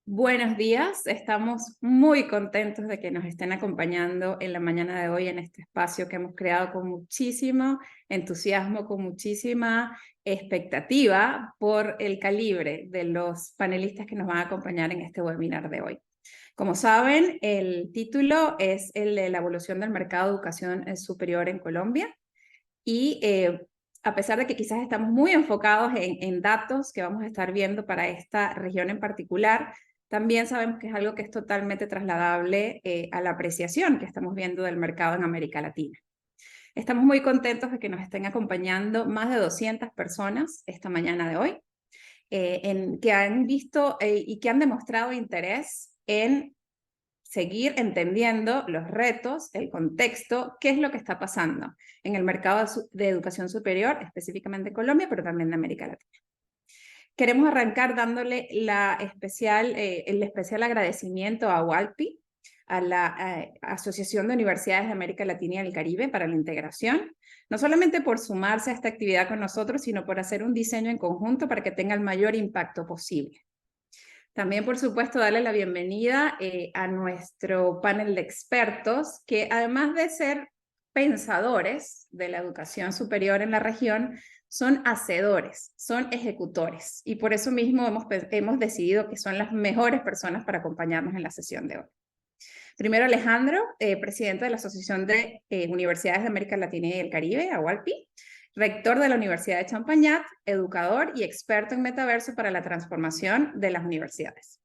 Buenos días, estamos muy contentos de que nos estén acompañando en la mañana de hoy en este espacio que hemos creado con muchísimo entusiasmo, con muchísima expectativa por el calibre de los panelistas que nos van a acompañar en este webinar de hoy. Como saben, el título es el de la evolución del mercado de educación superior en Colombia y a pesar de que quizás estamos muy enfocados en datos que vamos a estar viendo para esta región en particular, también sabemos que es algo que es totalmente trasladable a la apreciación que estamos viendo del mercado en América Latina. Estamos muy contentos de que nos estén acompañando más de 200 personas esta mañana de hoy, que han visto y que han demostrado interés en seguir entendiendo los retos, el contexto, qué es lo que está pasando en el mercado de educación superior, específicamente en Colombia, pero también en América Latina. Queremos arrancar dándole el especial agradecimiento a WALPI, a la Asociación de Universidades de América Latina y el Caribe para la integración, no solamente por sumarse a esta actividad con nosotros, sino por hacer un diseño en conjunto para que tenga el mayor impacto posible. También, por supuesto, darle la bienvenida a nuestro panel de expertos, que además de ser pensadores de la educación superior en la región, son hacedores, son ejecutores, y por eso mismo hemos decidido que son las mejores personas para acompañarnos en la sesión de hoy. Primero, Alejandro, presidente de la Asociación de Universidades de América Latina y el Caribe, AUALPI, rector de la Universidad de Champagnat, educador y experto en metaverso para la transformación de las universidades.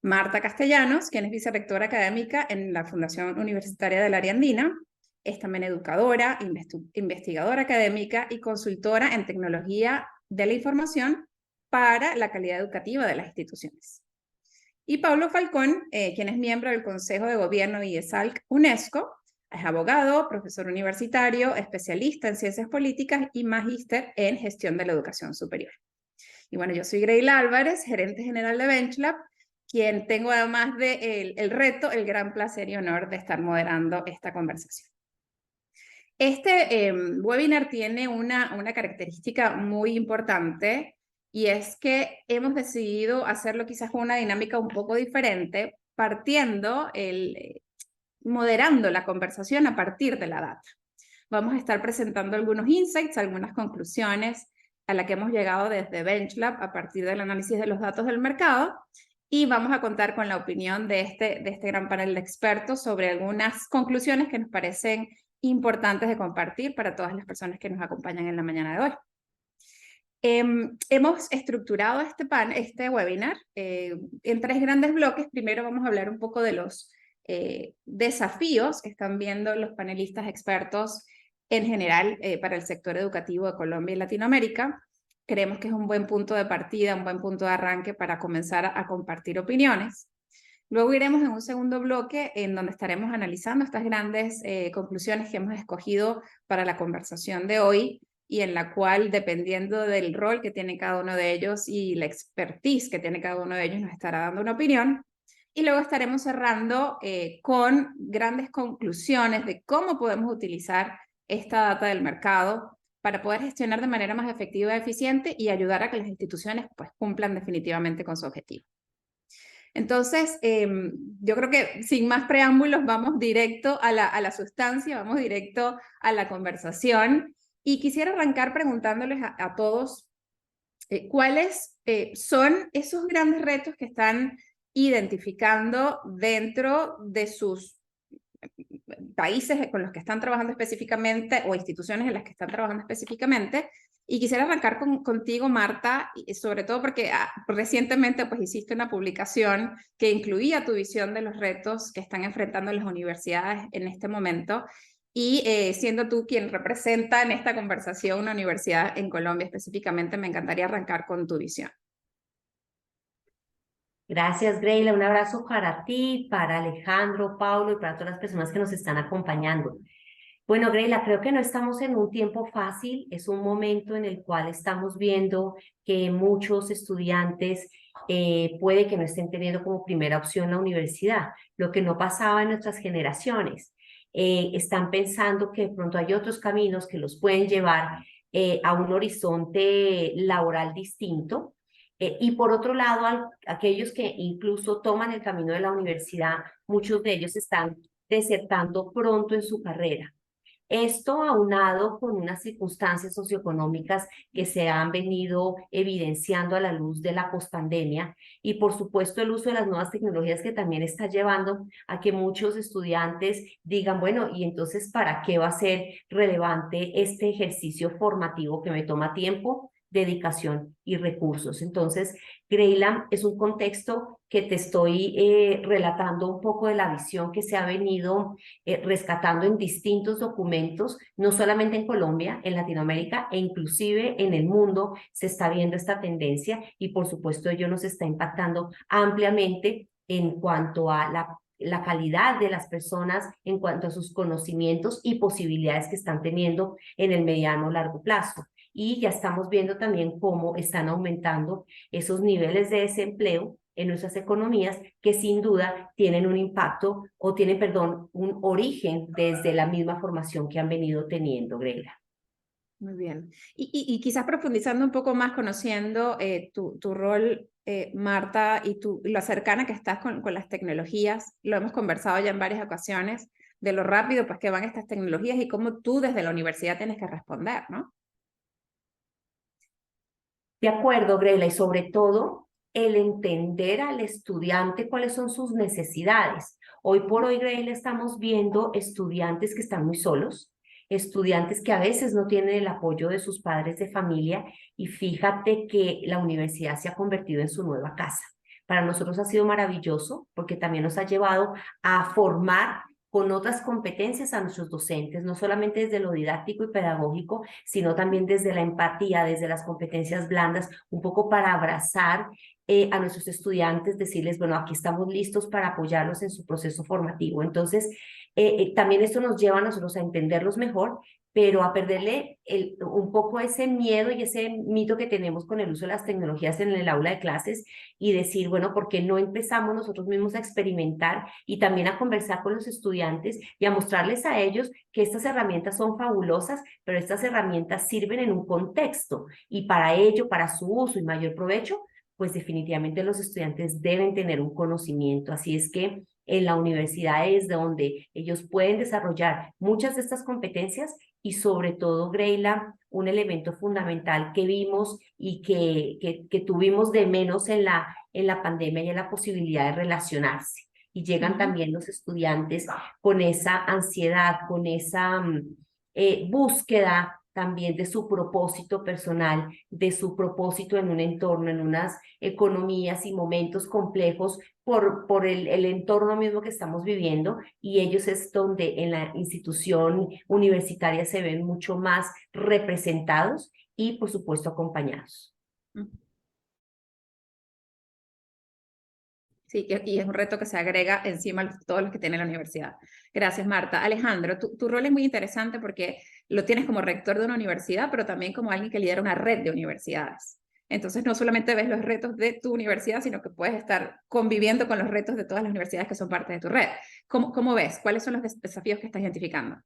Marta Castellanos, quien es vicerrectora académica en la Fundación Universitaria del Área Andina, es también educadora, investigadora académica y consultora en tecnología de la información para la calidad educativa de las instituciones. Y Pablo Falcón, quien es miembro del Consejo de Gobierno y ESALC UNESCO, es abogado, profesor universitario, especialista en ciencias políticas y magíster en gestión de la educación superior. Y bueno, yo soy Greila Álvarez, gerente general de BenchLab, quien tengo además de el reto, el gran placer y honor de estar moderando esta conversación. Este webinar tiene una característica muy importante y es que hemos decidido hacerlo quizás con una dinámica un poco diferente, moderando la conversación a partir de la data. Vamos a estar presentando algunos insights, algunas conclusiones a las que hemos llegado desde BenchLab a partir del análisis de los datos del mercado, y vamos a contar con la opinión de este gran panel de expertos sobre algunas conclusiones que nos parecen importantes de compartir para todas las personas que nos acompañan en la mañana de hoy. Hemos estructurado este webinar en 3 grandes bloques. Primero vamos a hablar un poco de los desafíos que están viendo los panelistas expertos en general para el sector educativo de Colombia y Latinoamérica. Creemos que es un buen punto de partida, un buen punto de arranque para comenzar a compartir opiniones. Luego iremos en un segundo bloque en donde estaremos analizando estas grandes conclusiones que hemos escogido para la conversación de hoy, y en la cual, dependiendo del rol que tiene cada uno de ellos y la expertise que tiene cada uno de ellos, nos estará dando una opinión. Y luego estaremos cerrando con grandes conclusiones de cómo podemos utilizar esta data del mercado para poder gestionar de manera más efectiva y eficiente y ayudar a que las instituciones pues, cumplan definitivamente con su objetivo. Entonces, yo creo que sin más preámbulos vamos directo a la sustancia, vamos directo a la conversación. Y quisiera arrancar preguntándoles a todos cuáles son esos grandes retos que están identificando dentro de sus países con los que están trabajando específicamente o instituciones en las que están trabajando específicamente. Y quisiera arrancar contigo, Marta, y sobre todo porque recientemente pues, hiciste una publicación que incluía tu visión de los retos que están enfrentando las universidades en este momento. Y siendo tú quien representa en esta conversación una universidad en Colombia específicamente, me encantaría arrancar con tu visión. Gracias, Greila. Un abrazo para ti, para Alejandro, Paulo y para todas las personas que nos están acompañando. Bueno, Greila, creo que no estamos en un tiempo fácil. Es un momento en el cual estamos viendo que muchos estudiantes puede que no estén teniendo como primera opción la universidad, lo que no pasaba en nuestras generaciones. Están pensando que de pronto hay otros caminos que los pueden llevar a un horizonte laboral distinto. Y por otro lado, aquellos que incluso toman el camino de la universidad, muchos de ellos están desertando pronto en su carrera. Esto aunado con unas circunstancias socioeconómicas que se han venido evidenciando a la luz de la pospandemia y por supuesto el uso de las nuevas tecnologías que también está llevando a que muchos estudiantes digan, bueno, ¿y entonces para qué va a ser relevante este ejercicio formativo que me toma tiempo, dedicación y recursos? Entonces, Greyland es un contexto que te estoy relatando un poco de la visión que se ha venido rescatando en distintos documentos, no solamente en Colombia, en Latinoamérica e inclusive en el mundo se está viendo esta tendencia y por supuesto ello nos está impactando ampliamente en cuanto a la calidad de las personas, en cuanto a sus conocimientos y posibilidades que están teniendo en el mediano o largo plazo. Y ya estamos viendo también cómo están aumentando esos niveles de desempleo en nuestras economías que sin duda tienen un impacto o tienen, perdón, un origen desde la misma formación que han venido teniendo, Grela. Muy bien. Y quizás profundizando un poco más, conociendo tu rol, Marta, y lo cercana que estás con las tecnologías, lo hemos conversado ya en varias ocasiones, de lo rápido pues, que van estas tecnologías y cómo tú desde la universidad tienes que responder, ¿no? De acuerdo, Grela, y sobre todo el entender al estudiante cuáles son sus necesidades. Hoy por hoy, Grela, estamos viendo estudiantes que están muy solos, estudiantes que a veces no tienen el apoyo de sus padres de familia y fíjate que la universidad se ha convertido en su nueva casa. Para nosotros ha sido maravilloso porque también nos ha llevado a formar con otras competencias a nuestros docentes, no solamente desde lo didáctico y pedagógico, sino también desde la empatía, desde las competencias blandas, un poco para abrazar a nuestros estudiantes, decirles, bueno, aquí estamos listos para apoyarlos en su proceso formativo. Entonces, también esto nos lleva a nosotros a entenderlos mejor, pero a perderle un poco ese miedo y ese mito que tenemos con el uso de las tecnologías en el aula de clases y decir, bueno, ¿por qué no empezamos nosotros mismos a experimentar y también a conversar con los estudiantes y a mostrarles a ellos que estas herramientas son fabulosas, pero estas herramientas sirven en un contexto y para ello, para su uso y mayor provecho, pues definitivamente los estudiantes deben tener un conocimiento. Así es que en la universidad es donde ellos pueden desarrollar muchas de estas competencias y sobre todo, Greyla, un elemento fundamental que vimos y que tuvimos de menos en la pandemia y en la posibilidad de relacionarse. Y llegan también los estudiantes con esa ansiedad, con esa búsqueda también de su propósito personal, de su propósito en un entorno, en unas economías y momentos complejos por el entorno mismo que estamos viviendo y ellos es donde en la institución universitaria se ven mucho más representados y por supuesto acompañados. Sí, y es un reto que se agrega encima a todos los que tiene la universidad. Gracias, Marta. Alejandro, tu rol es muy interesante porque lo tienes como rector de una universidad, pero también como alguien que lidera una red de universidades. Entonces, no solamente ves los retos de tu universidad, sino que puedes estar conviviendo con los retos de todas las universidades que son parte de tu red. ¿Cómo ves? ¿Cuáles son los desafíos que estás identificando?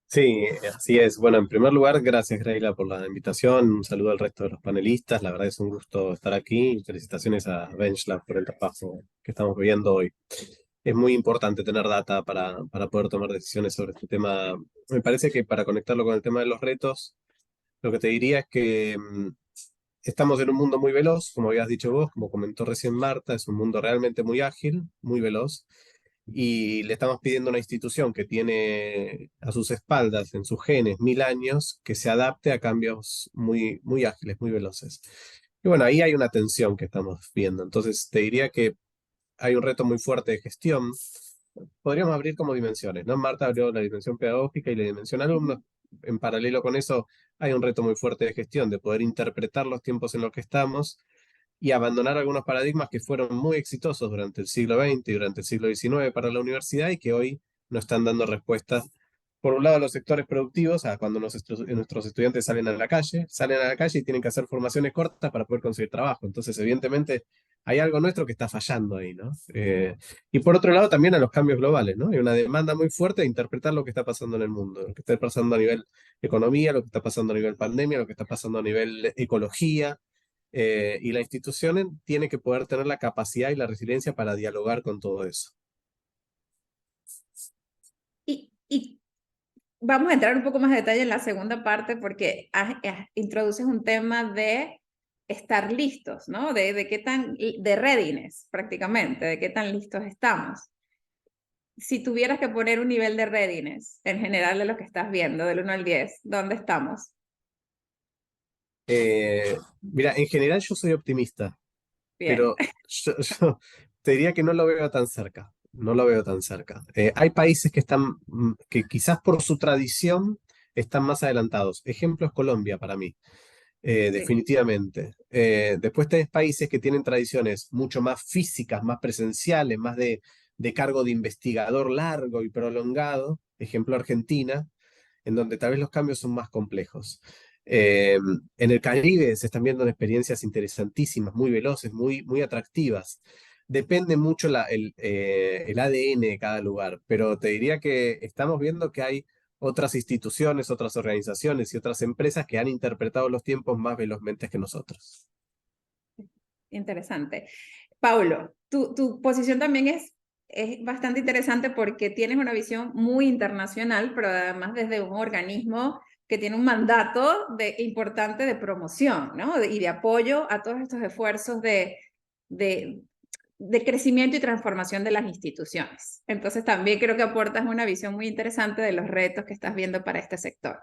Sí, así es. Bueno, en primer lugar, gracias, Reila, por la invitación. Un saludo al resto de los panelistas. La verdad es un gusto estar aquí. Y felicitaciones a BenchLab por el trabajo que estamos viviendo hoy. Es muy importante tener data para poder tomar decisiones sobre este tema. Me parece que para conectarlo con el tema de los retos, lo que te diría es que estamos en un mundo muy veloz, como habías dicho vos, como comentó recién Marta, es un mundo realmente muy ágil, muy veloz y le estamos pidiendo a una institución que tiene a sus espaldas, en sus genes, 1000 años, que se adapte a cambios muy, muy ágiles, muy veloces. Y bueno, ahí hay una tensión que estamos viendo. Entonces, te diría que hay un reto muy fuerte de gestión. Podríamos abrir como dimensiones, ¿no? Marta abrió la dimensión pedagógica y la dimensión alumnos. En paralelo con eso, hay un reto muy fuerte de gestión, de poder interpretar los tiempos en los que estamos y abandonar algunos paradigmas que fueron muy exitosos durante el siglo XX y durante el siglo XIX para la universidad y que hoy no están dando respuestas, por un lado, a los sectores productivos, a cuando nuestros estudiantes salen a la calle y tienen que hacer formaciones cortas para poder conseguir trabajo. Entonces, evidentemente, hay algo nuestro que está fallando ahí, ¿no? Y por otro lado, también a los cambios globales, ¿no? Hay una demanda muy fuerte de interpretar lo que está pasando en el mundo, lo que está pasando a nivel economía, lo que está pasando a nivel pandemia, lo que está pasando a nivel ecología, Y la institución tiene que poder tener la capacidad y la resiliencia para dialogar con todo eso. Y vamos a entrar un poco más de detalle en la segunda parte porque introduces un tema de estar listos, ¿no? De qué tan, de readiness prácticamente, de qué tan listos estamos. Si tuvieras que poner un nivel de readiness en general de lo que estás viendo, del 1 al 10, ¿dónde estamos? Mira, en general yo soy optimista, Bien. pero yo te diría que no lo veo tan cerca. No lo veo tan cerca. Hay países que están, que quizás por su tradición están más adelantados. Ejemplo es Colombia para mí, Sí. definitivamente. Después tenés países que tienen tradiciones mucho más físicas, más presenciales, más de cargo de investigador largo y prolongado. Ejemplo Argentina, en donde tal vez los cambios son más complejos. En el Caribe se están viendo experiencias interesantísimas, muy veloces, muy atractivas. Depende mucho el ADN de cada lugar, pero te diría que estamos viendo que hay otras instituciones, otras organizaciones y otras empresas que han interpretado los tiempos más velozmente que nosotros. Interesante. Paulo, tu posición también es bastante interesante porque tienes una visión muy internacional, pero además desde un organismo que tiene un mandato importante de promoción, ¿no? Y de apoyo a todos estos esfuerzos de, de crecimiento y transformación de las instituciones. Entonces también creo que aportas una visión muy interesante de los retos que estás viendo para este sector.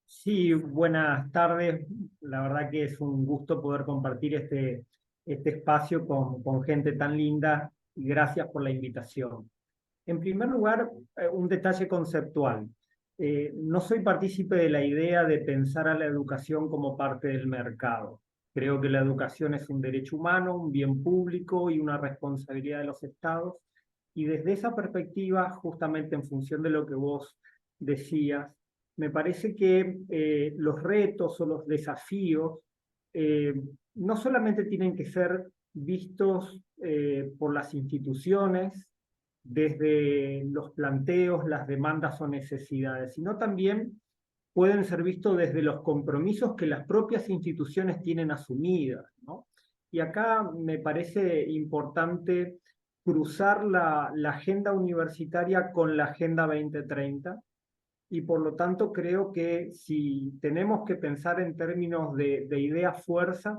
Sí, buenas tardes. La verdad que es un gusto poder compartir este espacio con gente tan linda y gracias por la invitación. En primer lugar, un detalle conceptual. No soy partícipe de la idea de pensar a la educación como parte del mercado. Creo que la educación es un derecho humano, un bien público y una responsabilidad de los estados. Y desde esa perspectiva, justamente en función de lo que vos decías, me parece que los retos o los desafíos eh, no solamente tienen que ser vistos por las instituciones desde los planteos, las demandas o necesidades, sino también pueden ser vistos desde los compromisos que las propias instituciones tienen asumidas, ¿no? Y acá me parece importante cruzar la agenda universitaria con la Agenda 2030, y por lo tanto creo que si tenemos que pensar en términos de ideas fuerza,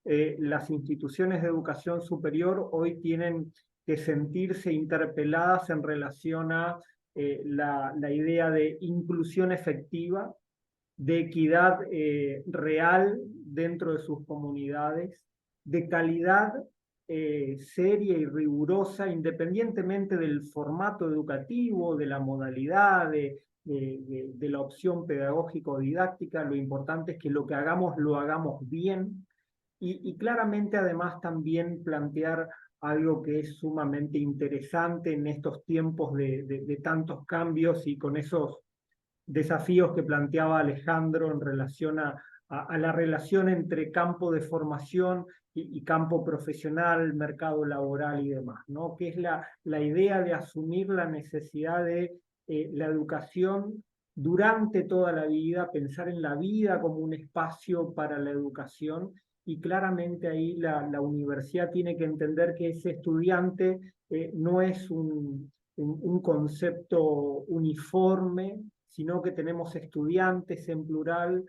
las instituciones de educación superior hoy tienen que sentirse interpeladas en relación a la idea de inclusión efectiva, de equidad real dentro de sus comunidades, de calidad seria y rigurosa, independientemente del formato educativo, de la modalidad, de la opción pedagógico-didáctica. Lo importante es que lo que hagamos lo hagamos bien y claramente además también plantear algo que es sumamente interesante en estos tiempos de tantos cambios y con esos desafíos que planteaba Alejandro en relación a la relación entre campo de formación y campo profesional, mercado laboral y demás, ¿no? Que es la idea de asumir la necesidad de la educación durante toda la vida, pensar en la vida como un espacio para la educación, y claramente ahí la universidad tiene que entender que ese estudiante no es un concepto uniforme, sino que tenemos estudiantes en plural,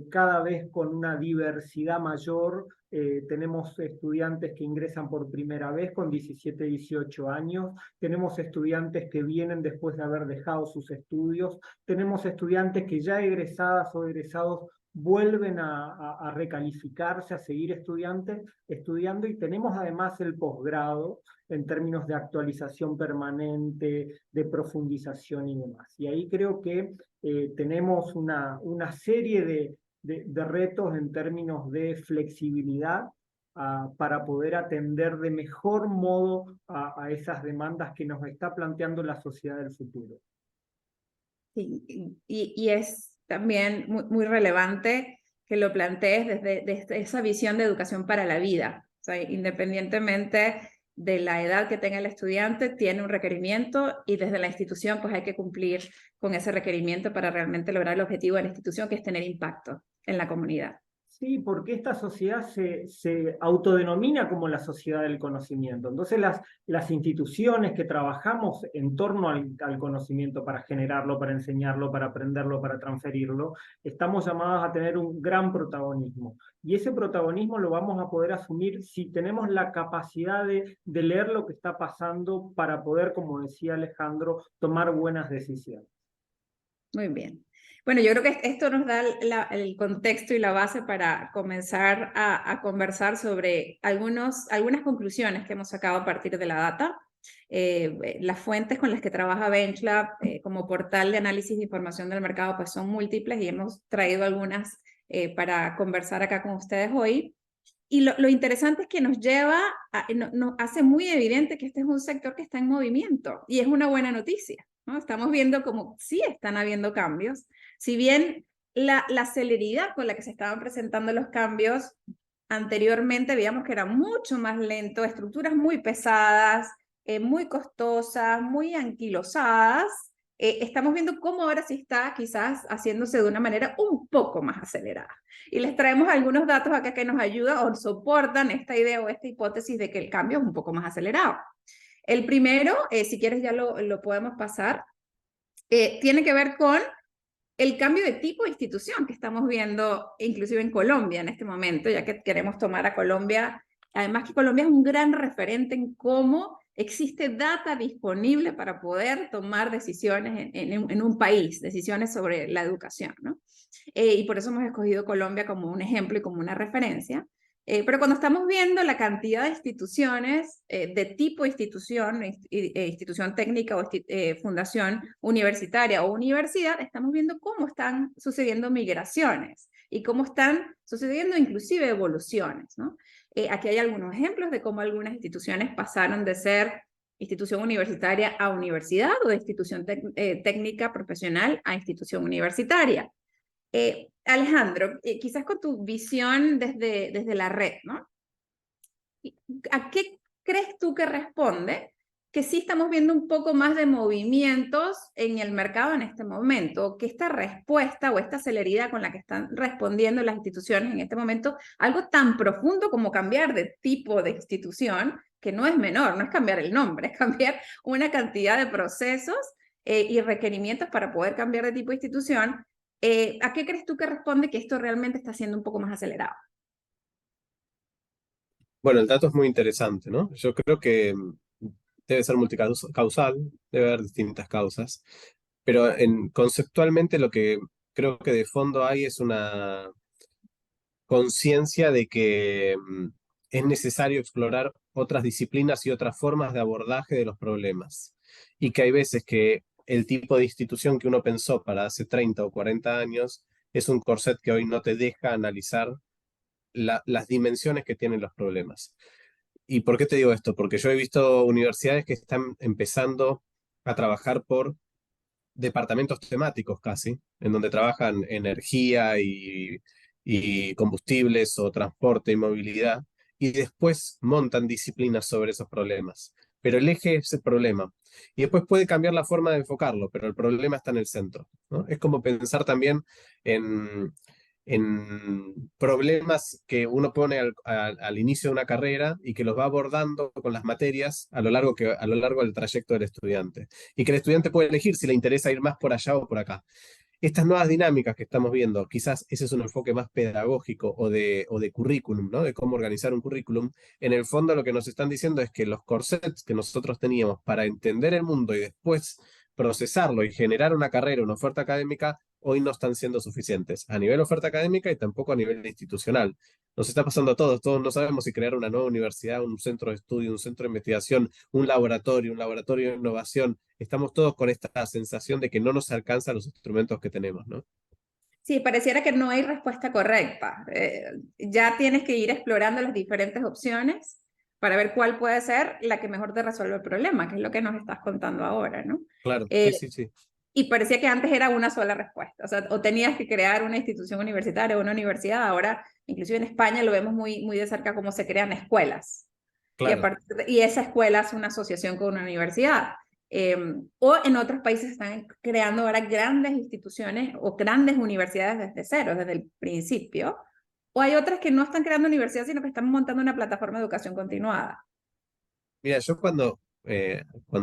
cada vez con una diversidad mayor. Tenemos estudiantes que ingresan por primera vez con 17, 18 años, tenemos estudiantes que vienen después de haber dejado sus estudios, tenemos estudiantes que ya egresadas o egresados vuelven a recalificarse, a seguir estudiando, y tenemos además el posgrado en términos de actualización permanente, de profundización y demás. Y ahí creo que tenemos una serie de retos en términos de flexibilidad para poder atender de mejor modo a esas demandas que nos está planteando la sociedad del futuro. Y es también muy relevante que lo plantees desde esa visión de educación para la vida. O sea, independientemente de la edad que tenga el estudiante, tiene un requerimiento y desde la institución pues hay que cumplir con ese requerimiento para realmente lograr el objetivo de la institución, que es tener impacto en la comunidad. Sí, porque esta sociedad se autodenomina como la sociedad del conocimiento. Entonces las instituciones que trabajamos en torno al conocimiento para generarlo, para enseñarlo, para aprenderlo, para transferirlo, estamos llamados a tener un gran protagonismo. Y ese protagonismo lo vamos a poder asumir si tenemos la capacidad de leer lo que está pasando para poder, como decía Alejandro, tomar buenas decisiones. Muy bien. Bueno, yo creo que esto nos da el contexto y la base para comenzar a conversar sobre algunas conclusiones que hemos sacado a partir de la data. Las fuentes con las que trabaja BenchLab como portal de análisis de información del mercado pues son múltiples y hemos traído algunas para conversar acá con ustedes hoy. Y lo interesante es que nos hace muy evidente que este es un sector que está en movimiento y es una buena noticia, ¿no? Estamos viendo como sí están habiendo cambios, si bien la celeridad con la que se estaban presentando los cambios anteriormente veíamos que era mucho más lento, estructuras muy pesadas, muy costosas, muy anquilosadas. Estamos viendo cómo ahora sí está quizás haciéndose de una manera un poco más acelerada. Y les traemos algunos datos acá que nos ayudan o soportan esta idea o esta hipótesis de que el cambio es un poco más acelerado. El primero, si quieres ya lo podemos pasar, tiene que ver con el cambio de tipo de institución que estamos viendo inclusive en Colombia en este momento, ya que queremos tomar a Colombia, además que Colombia es un gran referente en cómo existe data disponible para poder tomar decisiones en un país, decisiones sobre la educación, ¿no? Y por eso hemos escogido Colombia como un ejemplo y como una referencia. Pero cuando estamos viendo la cantidad de instituciones, de tipo institución, institución técnica o fundación universitaria o universidad, estamos viendo cómo están sucediendo migraciones y cómo están sucediendo inclusive evoluciones, ¿no? Aquí hay algunos ejemplos de cómo algunas instituciones pasaron de ser institución universitaria a universidad o de institución técnica profesional a institución universitaria. Alejandro, quizás con tu visión desde la red, ¿no? ¿A qué crees tú que responde que sí estamos viendo un poco más de movimientos en el mercado en este momento? Que esta respuesta o esta celeridad con la que están respondiendo las instituciones en este momento, algo tan profundo como cambiar de tipo de institución, que no es menor, no es cambiar el nombre, es cambiar una cantidad de procesos y requerimientos para poder cambiar de tipo de institución. ¿A qué crees tú que responde que esto realmente está siendo un poco más acelerado? Bueno, el dato es muy interesante, ¿no? Yo creo que debe ser multicausal, debe haber distintas causas, pero conceptualmente lo que creo que de fondo hay es una conciencia de que es necesario explorar otras disciplinas y otras formas de abordaje de los problemas. Y que hay veces que el tipo de institución que uno pensó para hace 30 o 40 años es un corset que hoy no te deja analizar las dimensiones que tienen los problemas. ¿Y por qué te digo esto? Porque yo he visto universidades que están empezando a trabajar por departamentos temáticos casi, en donde trabajan energía y combustibles o transporte y movilidad, y después montan disciplinas sobre esos problemas. Pero el eje es el problema. Y después puede cambiar la forma de enfocarlo, pero el problema está en el centro, ¿no? Es como pensar también en, en problemas que uno pone al inicio de una carrera y que los va abordando con las materias a lo largo del trayecto del estudiante. Y que el estudiante puede elegir si le interesa ir más por allá o por acá. Estas nuevas dinámicas que estamos viendo, quizás ese es un enfoque más pedagógico o de currículum, ¿no? De cómo organizar un currículum. En el fondo lo que nos están diciendo es que los corsets que nosotros teníamos para entender el mundo y después procesarlo y generar una carrera, una oferta académica, hoy no están siendo suficientes a nivel oferta académica y tampoco a nivel institucional. Nos está pasando a todos no sabemos si crear una nueva universidad, un centro de estudio, un centro de investigación, un laboratorio de innovación. Estamos todos con esta sensación de que no nos alcanzan los instrumentos que tenemos, ¿no? Sí, pareciera que no hay respuesta correcta. Ya tienes que ir explorando las diferentes opciones para ver cuál puede ser la que mejor te resuelve el problema, que es lo que nos estás contando ahora, ¿no? Claro, Eh, sí. y parecía que antes era una sola respuesta, o sea, o tenías que crear una institución universitaria o una universidad, ahora inclusive en España lo vemos muy de cerca cómo se crean escuelas. Claro. Y esa escuela es una asociación con una universidad. O en otros países están creando ahora grandes instituciones o grandes universidades desde cero, desde el principio, ¿O hay otras que no están creando universidad, sino que están montando una plataforma de educación continuada? Mira, yo cuando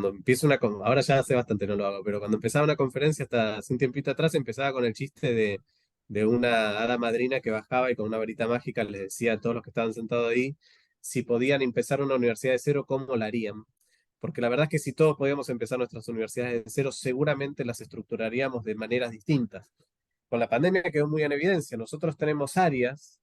empiezo ahora ya hace bastante no lo hago, pero cuando empezaba una conferencia hasta hace un tiempito atrás, empezaba con el chiste de una hada madrina que bajaba y con una varita mágica les decía a todos los que estaban sentados ahí si podían empezar una universidad de cero, cómo la harían. Porque la verdad es que si todos podíamos empezar nuestras universidades de cero, seguramente las estructuraríamos de maneras distintas. Con la pandemia quedó muy en evidencia. Nosotros tenemos áreas,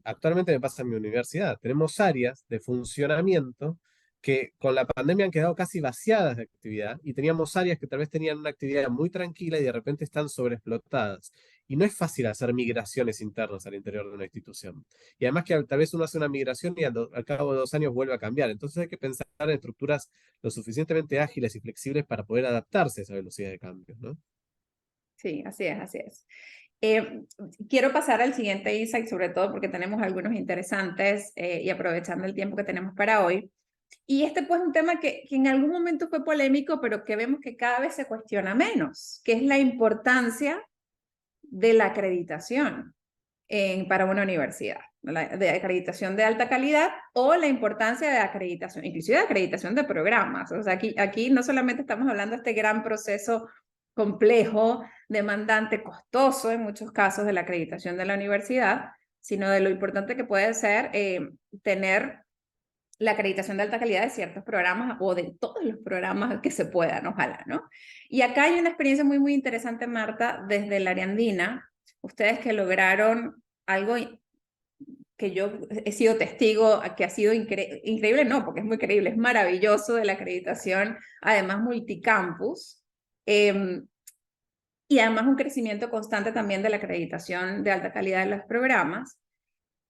actualmente me pasa en mi universidad, tenemos áreas de funcionamiento que con la pandemia han quedado casi vaciadas de actividad y teníamos áreas que tal vez tenían una actividad muy tranquila y de repente están sobreexplotadas. Y no es fácil hacer migraciones internas al interior de una institución. Y además que tal vez uno hace una migración y al cabo de 2 años vuelve a cambiar. Entonces hay que pensar en estructuras lo suficientemente ágiles y flexibles para poder adaptarse a esa velocidad de cambio, ¿no? Sí, así es, así es. Quiero pasar al siguiente insight, sobre todo porque tenemos algunos interesantes y aprovechando el tiempo que tenemos para hoy. Y este pues es un tema que en algún momento fue polémico, pero que vemos que cada vez se cuestiona menos, que es la importancia de la acreditación para una universidad, de acreditación de alta calidad o la importancia de acreditación, inclusive de acreditación de programas. O sea, aquí no solamente estamos hablando de este gran proceso complejo, demandante, costoso en muchos casos de la acreditación de la universidad, sino de lo importante que puede ser tener la acreditación de alta calidad de ciertos programas o de todos los programas que se puedan, ojalá, ¿no? Y acá hay una experiencia muy, muy interesante, Marta, desde la área andina, ustedes que lograron algo que yo he sido testigo, que ha sido increíble, no, porque es muy creíble, es maravilloso de la acreditación, además multicampus, y además un crecimiento constante también de la acreditación de alta calidad de los programas.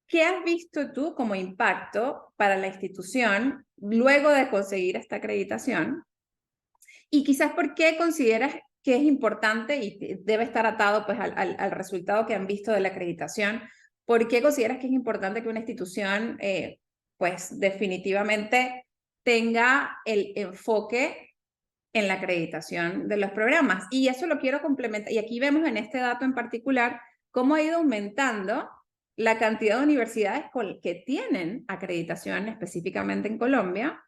¿Qué has visto tú como impacto para la institución luego de conseguir esta acreditación? Y quizás por qué consideras que es importante y debe estar atado pues, al resultado que han visto de la acreditación. ¿Por qué consideras que es importante que una institución pues definitivamente tenga el enfoque en la acreditación de los programas? Y eso lo quiero complementar. Y aquí vemos en este dato en particular cómo ha ido aumentando la cantidad de universidades que tienen acreditación específicamente en Colombia.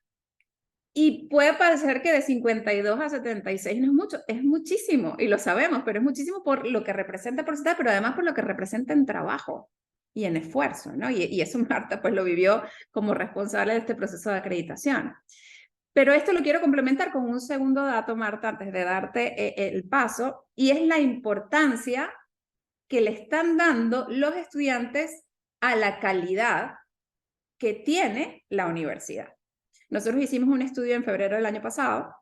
Y puede parecer que de 52 a 76 no es mucho, es muchísimo, y lo sabemos, pero es muchísimo por lo que representa por ciudad, pero además por lo que representa en trabajo y en esfuerzo, ¿no? Y eso Marta pues lo vivió como responsable de este proceso de acreditación. Pero esto lo quiero complementar con un segundo dato, Marta, antes de darte el paso, y es la importancia que le están dando los estudiantes a la calidad que tiene la universidad. Nosotros hicimos un estudio en febrero del año pasado,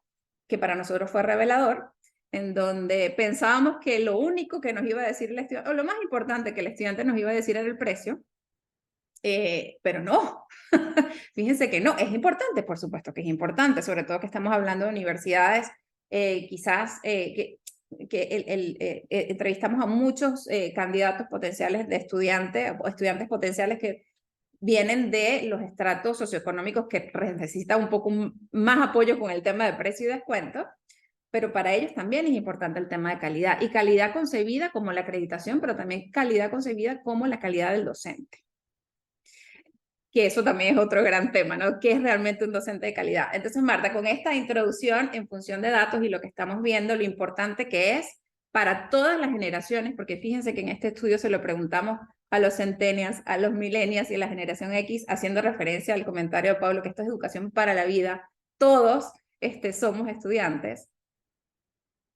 que para nosotros fue revelador, en donde pensábamos que lo único que nos iba a decir el estudiante, o lo más importante que el estudiante nos iba a decir era el precio, pero no, fíjense que no, es importante, por supuesto que es importante, sobre todo que estamos hablando de universidades, quizás que entrevistamos a muchos candidatos potenciales de estudiantes, o estudiantes potenciales que vienen de los estratos socioeconómicos que necesitan un poco más apoyo con el tema de precio y descuento, pero para ellos también es importante el tema de calidad, y calidad concebida como la acreditación, pero también calidad concebida como la calidad del docente. Que eso también es otro gran tema, ¿no? ¿Qué es realmente un docente de calidad? Entonces, Marta, con esta introducción en función de datos y lo que estamos viendo, lo importante que es para todas las generaciones, porque fíjense que en este estudio se lo preguntamos a los centennials, a los millennials y a la generación X, haciendo referencia al comentario de Pablo, que esto es educación para la vida. Todos somos estudiantes.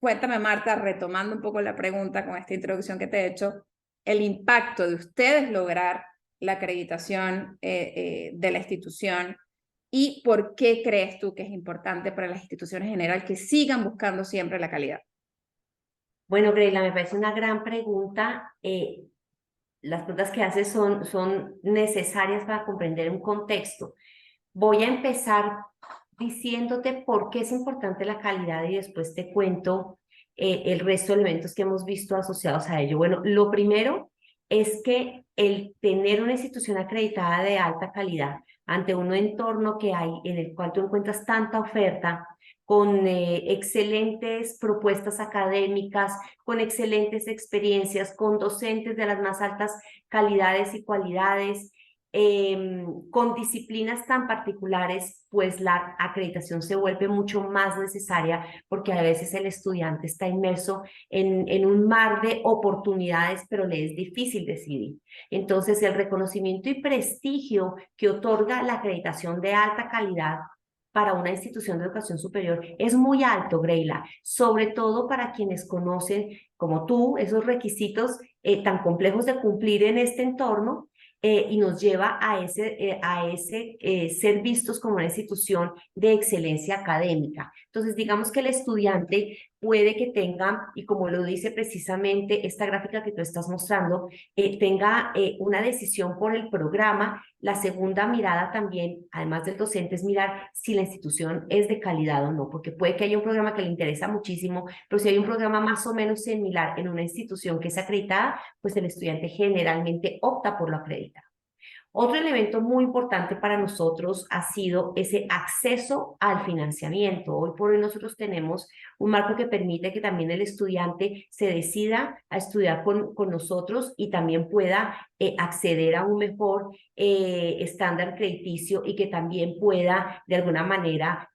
Cuéntame, Marta, retomando un poco la pregunta con esta introducción que te he hecho, el impacto de ustedes lograr la acreditación de la institución y por qué crees tú que es importante para las instituciones en general que sigan buscando siempre la calidad. Bueno, Greila, me parece una gran pregunta. Las preguntas que haces son necesarias para comprender un contexto. Voy a empezar diciéndote por qué es importante la calidad y después te cuento el resto de elementos que hemos visto asociados a ello. Bueno, lo primero es que el tener una institución acreditada de alta calidad ante un entorno que hay en el cual tú encuentras tanta oferta, con excelentes propuestas académicas, con excelentes experiencias, con docentes de las más altas calidades y cualidades, con disciplinas tan particulares, pues la acreditación se vuelve mucho más necesaria porque a veces el estudiante está inmerso en un mar de oportunidades, pero le es difícil decidir. Entonces, el reconocimiento y prestigio que otorga la acreditación de alta calidad para una institución de educación superior es muy alto, Greila, sobre todo para quienes conocen, como tú, esos requisitos tan complejos de cumplir en este entorno, y nos lleva a ser vistos como una institución de excelencia académica. Entonces, digamos que el estudiante puede que tenga, y como lo dice precisamente esta gráfica que tú estás mostrando, tenga una decisión por el programa. La segunda mirada también, además del docente, es mirar si la institución es de calidad o no, porque puede que haya un programa que le interesa muchísimo, pero si hay un programa más o menos similar en una institución que es acreditada, pues el estudiante generalmente opta por lo acreditado. Otro elemento muy importante para nosotros ha sido ese acceso al financiamiento. Hoy por hoy nosotros tenemos un marco que permite que también el estudiante se decida a estudiar con nosotros y también pueda acceder a un mejor estándar crediticio y que también pueda de alguna manera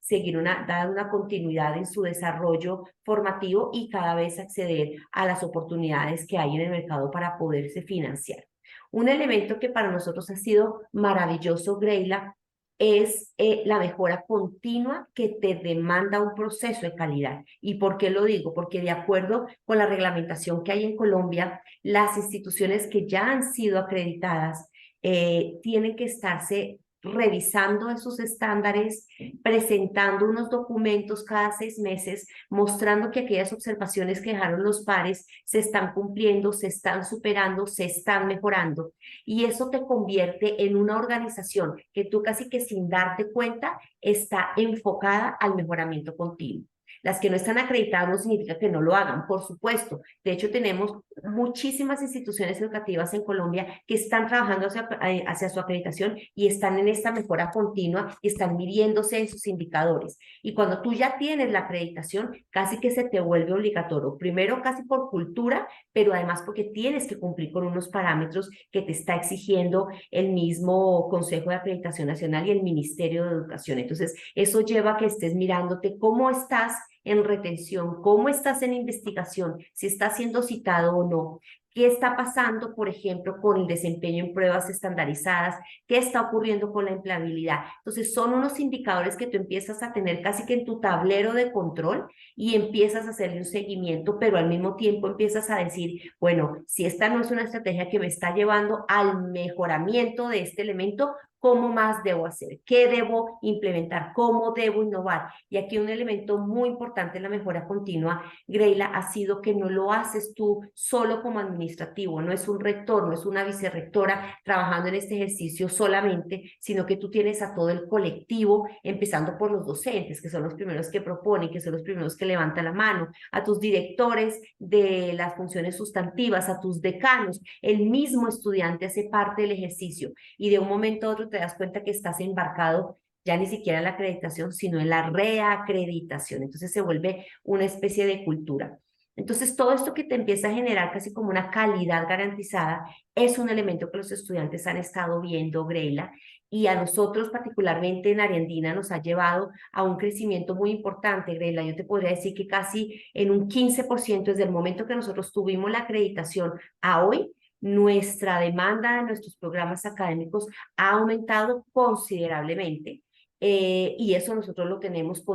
dar una continuidad en su desarrollo formativo y cada vez acceder a las oportunidades que hay en el mercado para poderse financiar. Un elemento que para nosotros ha sido maravilloso, Greila, es la mejora continua que te demanda un proceso de calidad. ¿Y por qué lo digo? Porque de acuerdo con la reglamentación que hay en Colombia, las instituciones que ya han sido acreditadas tienen que estarse revisando esos estándares, presentando unos documentos cada 6 meses, mostrando que aquellas observaciones que dejaron los pares se están cumpliendo, se están superando, se están mejorando. Y eso te convierte en una organización que tú casi que sin darte cuenta está enfocada al mejoramiento continuo. Las que no están acreditadas no significa que no lo hagan, por supuesto. De hecho, tenemos muchísimas instituciones educativas en Colombia que están trabajando hacia su acreditación y están en esta mejora continua y están midiéndose en sus indicadores. Y cuando tú ya tienes la acreditación, casi que se te vuelve obligatorio. Primero, casi por cultura, pero además porque tienes que cumplir con unos parámetros que te está exigiendo el mismo Consejo de Acreditación Nacional y el Ministerio de Educación. Entonces, eso lleva a que estés mirándote cómo estás en retención, cómo estás en investigación, si estás siendo citado o no, qué está pasando, por ejemplo, con el desempeño en pruebas estandarizadas, qué está ocurriendo con la empleabilidad. Entonces, son unos indicadores que tú empiezas a tener casi que en tu tablero de control y empiezas a hacerle un seguimiento, pero al mismo tiempo empiezas a decir, bueno, si esta no es una estrategia que me está llevando al mejoramiento de este elemento, ¿cómo más debo hacer? ¿Qué debo implementar? ¿Cómo debo innovar? Y aquí un elemento muy importante en la mejora continua, Greila, ha sido que no lo haces tú solo como administrativo, no es un rector, no es una vicerrectora trabajando en este ejercicio solamente, sino que tú tienes a todo el colectivo, empezando por los docentes, que son los primeros que proponen, que son los primeros que levantan la mano, a tus directores de las funciones sustantivas, a tus decanos, el mismo estudiante hace parte del ejercicio y de un momento a otro te das cuenta que estás embarcado ya ni siquiera en la acreditación, sino en la reacreditación. Entonces se vuelve una especie de cultura. Entonces todo esto que te empieza a generar casi como una calidad garantizada es un elemento que los estudiantes han estado viendo, Greila, y a nosotros particularmente en Ariandina nos ha llevado a un crecimiento muy importante, Greila. Yo te podría decir que casi en un 15% desde el momento que nosotros tuvimos la acreditación a hoy, nuestra demanda de nuestros programas académicos ha aumentado considerablemente y eso nosotros lo tenemos que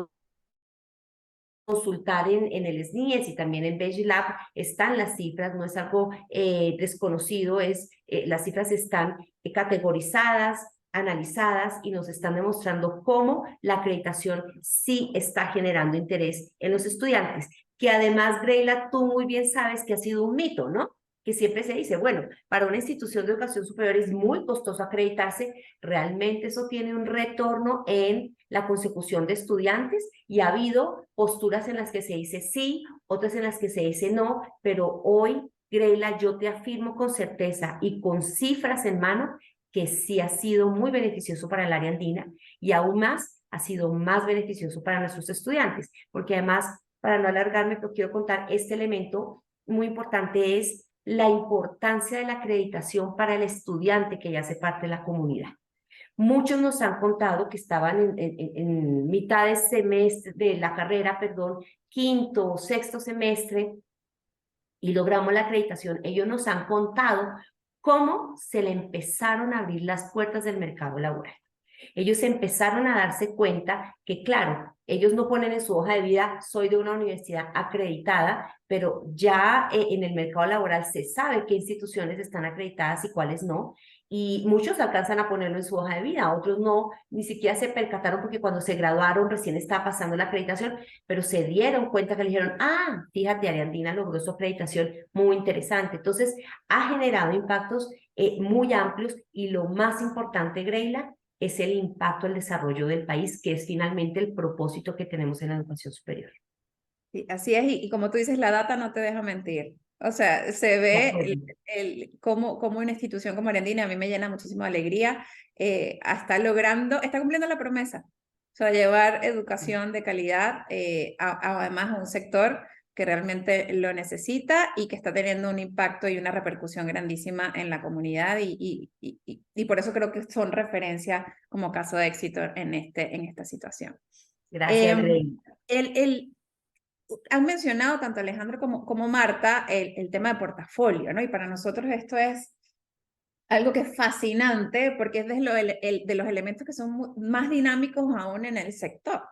consultar en el SNIES y también en BegeLab están las cifras, no es algo desconocido, las cifras están categorizadas, analizadas y nos están demostrando cómo la acreditación sí está generando interés en los estudiantes, que además, Greila, tú muy bien sabes que ha sido un mito, ¿no? Que siempre se dice, bueno, para una institución de educación superior es muy costoso acreditarse, realmente eso tiene un retorno en la consecución de estudiantes y ha habido posturas en las que se dice sí, otras en las que se dice no, pero hoy, Greila, yo te afirmo con certeza y con cifras en mano que sí ha sido muy beneficioso para el área andina y aún más ha sido más beneficioso para nuestros estudiantes, porque además, para no alargarme, pero quiero contar este elemento muy importante es la importancia de la acreditación para el estudiante que ya hace parte de la comunidad. Muchos nos han contado que estaban en mitad de semestre, de la carrera, perdón, quinto o sexto semestre, y logramos la acreditación. Ellos nos han contado cómo se le empezaron a abrir las puertas del mercado laboral. Ellos empezaron a darse cuenta que, claro, ellos no ponen en su hoja de vida, soy de una universidad acreditada, pero ya en el mercado laboral se sabe qué instituciones están acreditadas y cuáles no, y muchos alcanzan a ponerlo en su hoja de vida, otros no, ni siquiera se percataron porque cuando se graduaron recién estaba pasando la acreditación, pero se dieron cuenta que le dijeron, ah, fíjate, Ariandina logró su acreditación, muy interesante. Entonces, ha generado impactos muy amplios y lo más importante, Greila, es el impacto al desarrollo del país, que es finalmente el propósito que tenemos en la educación superior. Sí, así es, y como tú dices, la data no te deja mentir. O sea, se ve cómo una institución como Arandina, a mí me llena muchísima alegría, está cumpliendo la promesa. O sea, llevar educación de calidad, además a un sector que realmente lo necesita y que está teniendo un impacto y una repercusión grandísima en la comunidad y por eso creo que son referencia como caso de éxito en esta situación. Gracias, Rey. Han mencionado tanto Alejandro como Marta el tema de portafolio, ¿no? Y para nosotros esto es algo que es fascinante porque es de los elementos que son más dinámicos aún en el sector.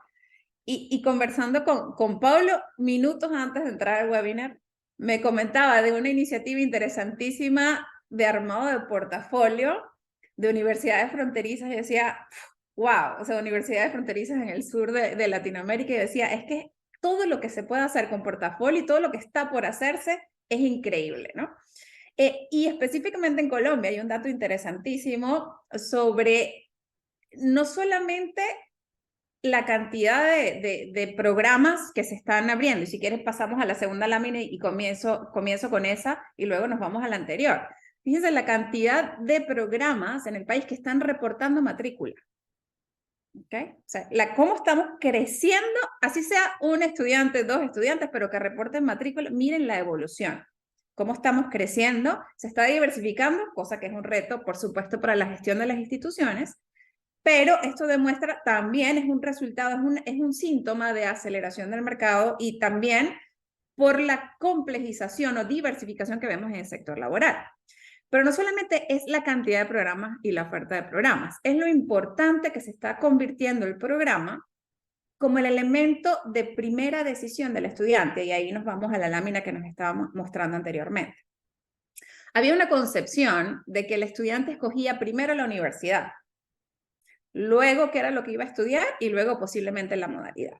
Y conversando con Pablo, minutos antes de entrar al webinar, me comentaba de una iniciativa interesantísima de armado de portafolio de universidades fronterizas. Y decía, wow, o sea, universidades fronterizas en el sur de Latinoamérica. Y decía, es que todo lo que se puede hacer con portafolio y todo lo que está por hacerse es increíble, ¿no? Y específicamente en Colombia hay un dato interesantísimo sobre no solamente la cantidad de programas que se están abriendo. Y si quieres pasamos a la segunda lámina y comienzo con esa y luego nos vamos a la anterior. Fíjense la cantidad de programas en el país que están reportando matrícula. ¿Okay? O sea, cómo estamos creciendo, así sea un estudiante, dos estudiantes, pero que reporten matrícula, miren la evolución. Cómo estamos creciendo, se está diversificando, cosa que es un reto, por supuesto, para la gestión de las instituciones, pero esto demuestra también, es un resultado, es un síntoma de aceleración del mercado y también por la complejización o diversificación que vemos en el sector laboral. Pero no solamente es la cantidad de programas y la oferta de programas, es lo importante que se está convirtiendo el programa como el elemento de primera decisión del estudiante, y ahí nos vamos a la lámina que nos estábamos mostrando anteriormente. Había una concepción de que el estudiante escogía primero la universidad, luego qué era lo que iba a estudiar y luego posiblemente la modalidad.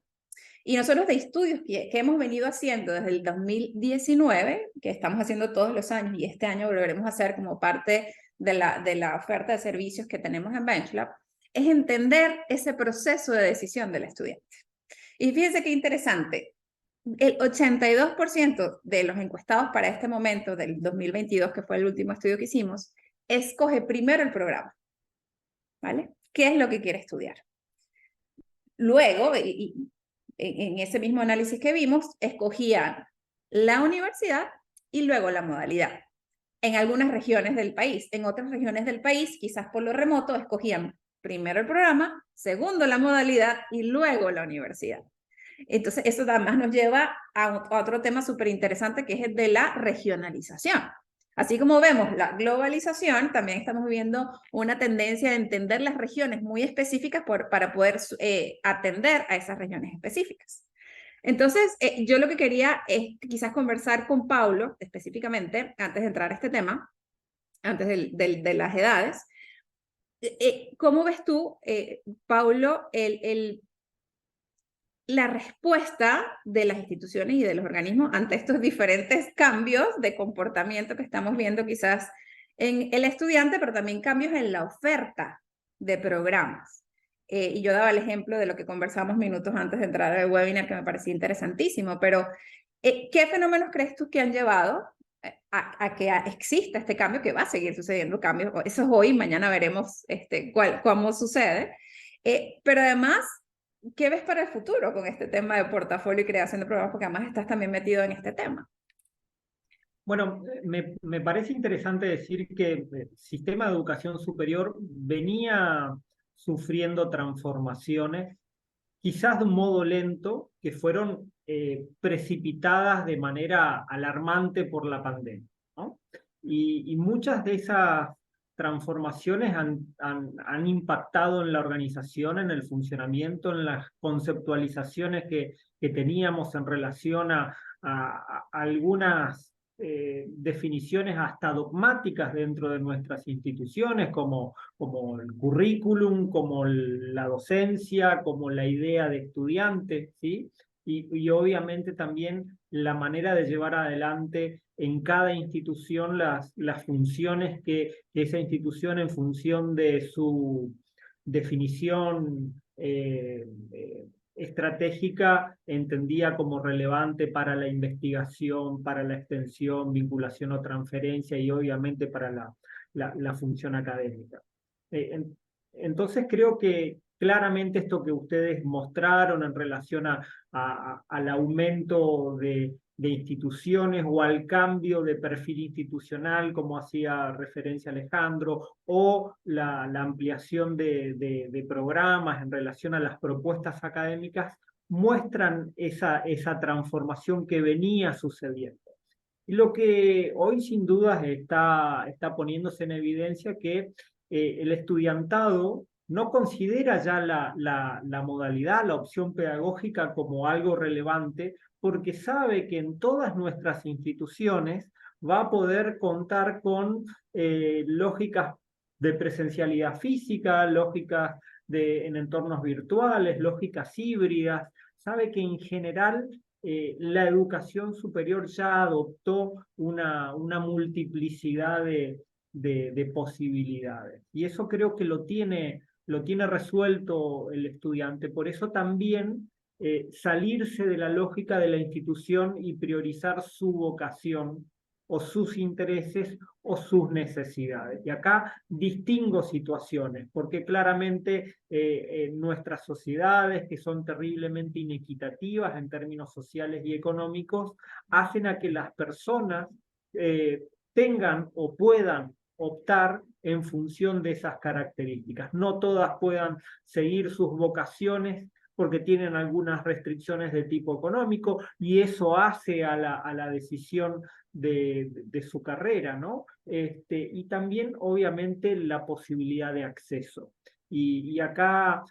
Y nosotros de estudios que hemos venido haciendo desde el 2019, que estamos haciendo todos los años y este año volveremos a hacer como parte de la oferta de servicios que tenemos en BenchLab, es entender ese proceso de decisión del estudiante. Y fíjense qué interesante, el 82% de los encuestados para este momento del 2022, que fue el último estudio que hicimos, escoge primero el programa, ¿vale? ¿Qué es lo que quiere estudiar? Luego, en ese mismo análisis que vimos, escogían la universidad y luego la modalidad. En algunas regiones del país, en otras regiones del país, quizás por lo remoto, escogían primero el programa, segundo la modalidad y luego la universidad. Entonces, eso además nos lleva a otro tema súper interesante que es el de la regionalización. Así como vemos la globalización, también estamos viendo una tendencia de entender las regiones muy específicas para poder atender a esas regiones específicas. Entonces, yo lo que quería es quizás conversar con Paulo específicamente, antes de entrar a este tema, antes de las edades. ¿Cómo ves tú, Paulo, la respuesta de las instituciones y de los organismos ante estos diferentes cambios de comportamiento que estamos viendo quizás en el estudiante, pero también cambios en la oferta de programas? Y yo daba el ejemplo de lo que conversamos minutos antes de entrar al webinar, que me parecía interesantísimo, pero ¿qué fenómenos crees tú que han llevado a que exista este cambio, que va a seguir sucediendo cambios. Eso es hoy, mañana veremos cómo sucede. Pero además, ¿qué ves para el futuro con este tema de portafolio y creación de programas? Porque además estás también metido en este tema. Bueno, me parece interesante decir que el sistema de educación superior venía sufriendo transformaciones, quizás de un modo lento, que fueron precipitadas de manera alarmante por la pandemia, ¿no? Y muchas de esas transformaciones han impactado en la organización, en el funcionamiento, en las conceptualizaciones que teníamos en relación a algunas definiciones hasta dogmáticas dentro de nuestras instituciones, como el currículum, como la docencia, como la idea de estudiante, ¿sí? Y obviamente también la manera de llevar adelante en cada institución las funciones que esa institución, en función de su definición estratégica, entendía como relevante para la investigación, para la extensión, vinculación o transferencia, y obviamente para la función académica. Entonces creo que claramente esto que ustedes mostraron en relación al aumento de instituciones o al cambio de perfil institucional, como hacía referencia Alejandro, o la ampliación de programas en relación a las propuestas académicas, muestran esa transformación que venía sucediendo. Y lo que hoy sin dudas está poniéndose en evidencia, que el estudiantado no considera ya la modalidad, la opción pedagógica como algo relevante, porque sabe que en todas nuestras instituciones va a poder contar con lógicas de presencialidad física, lógicas en entornos virtuales, lógicas híbridas. Sabe que en general la educación superior ya adoptó una multiplicidad de posibilidades. Y eso creo que lo tiene resuelto el estudiante. Por eso también salirse de la lógica de la institución y priorizar su vocación o sus intereses o sus necesidades. Y acá distingo situaciones, porque claramente nuestras sociedades, que son terriblemente inequitativas en términos sociales y económicos, hacen a que las personas tengan o puedan optar en función de esas características. No todas puedan seguir sus vocaciones porque tienen algunas restricciones de tipo económico, y eso hace a la decisión de su carrera, ¿no? Y también, obviamente, la posibilidad de acceso. Y acá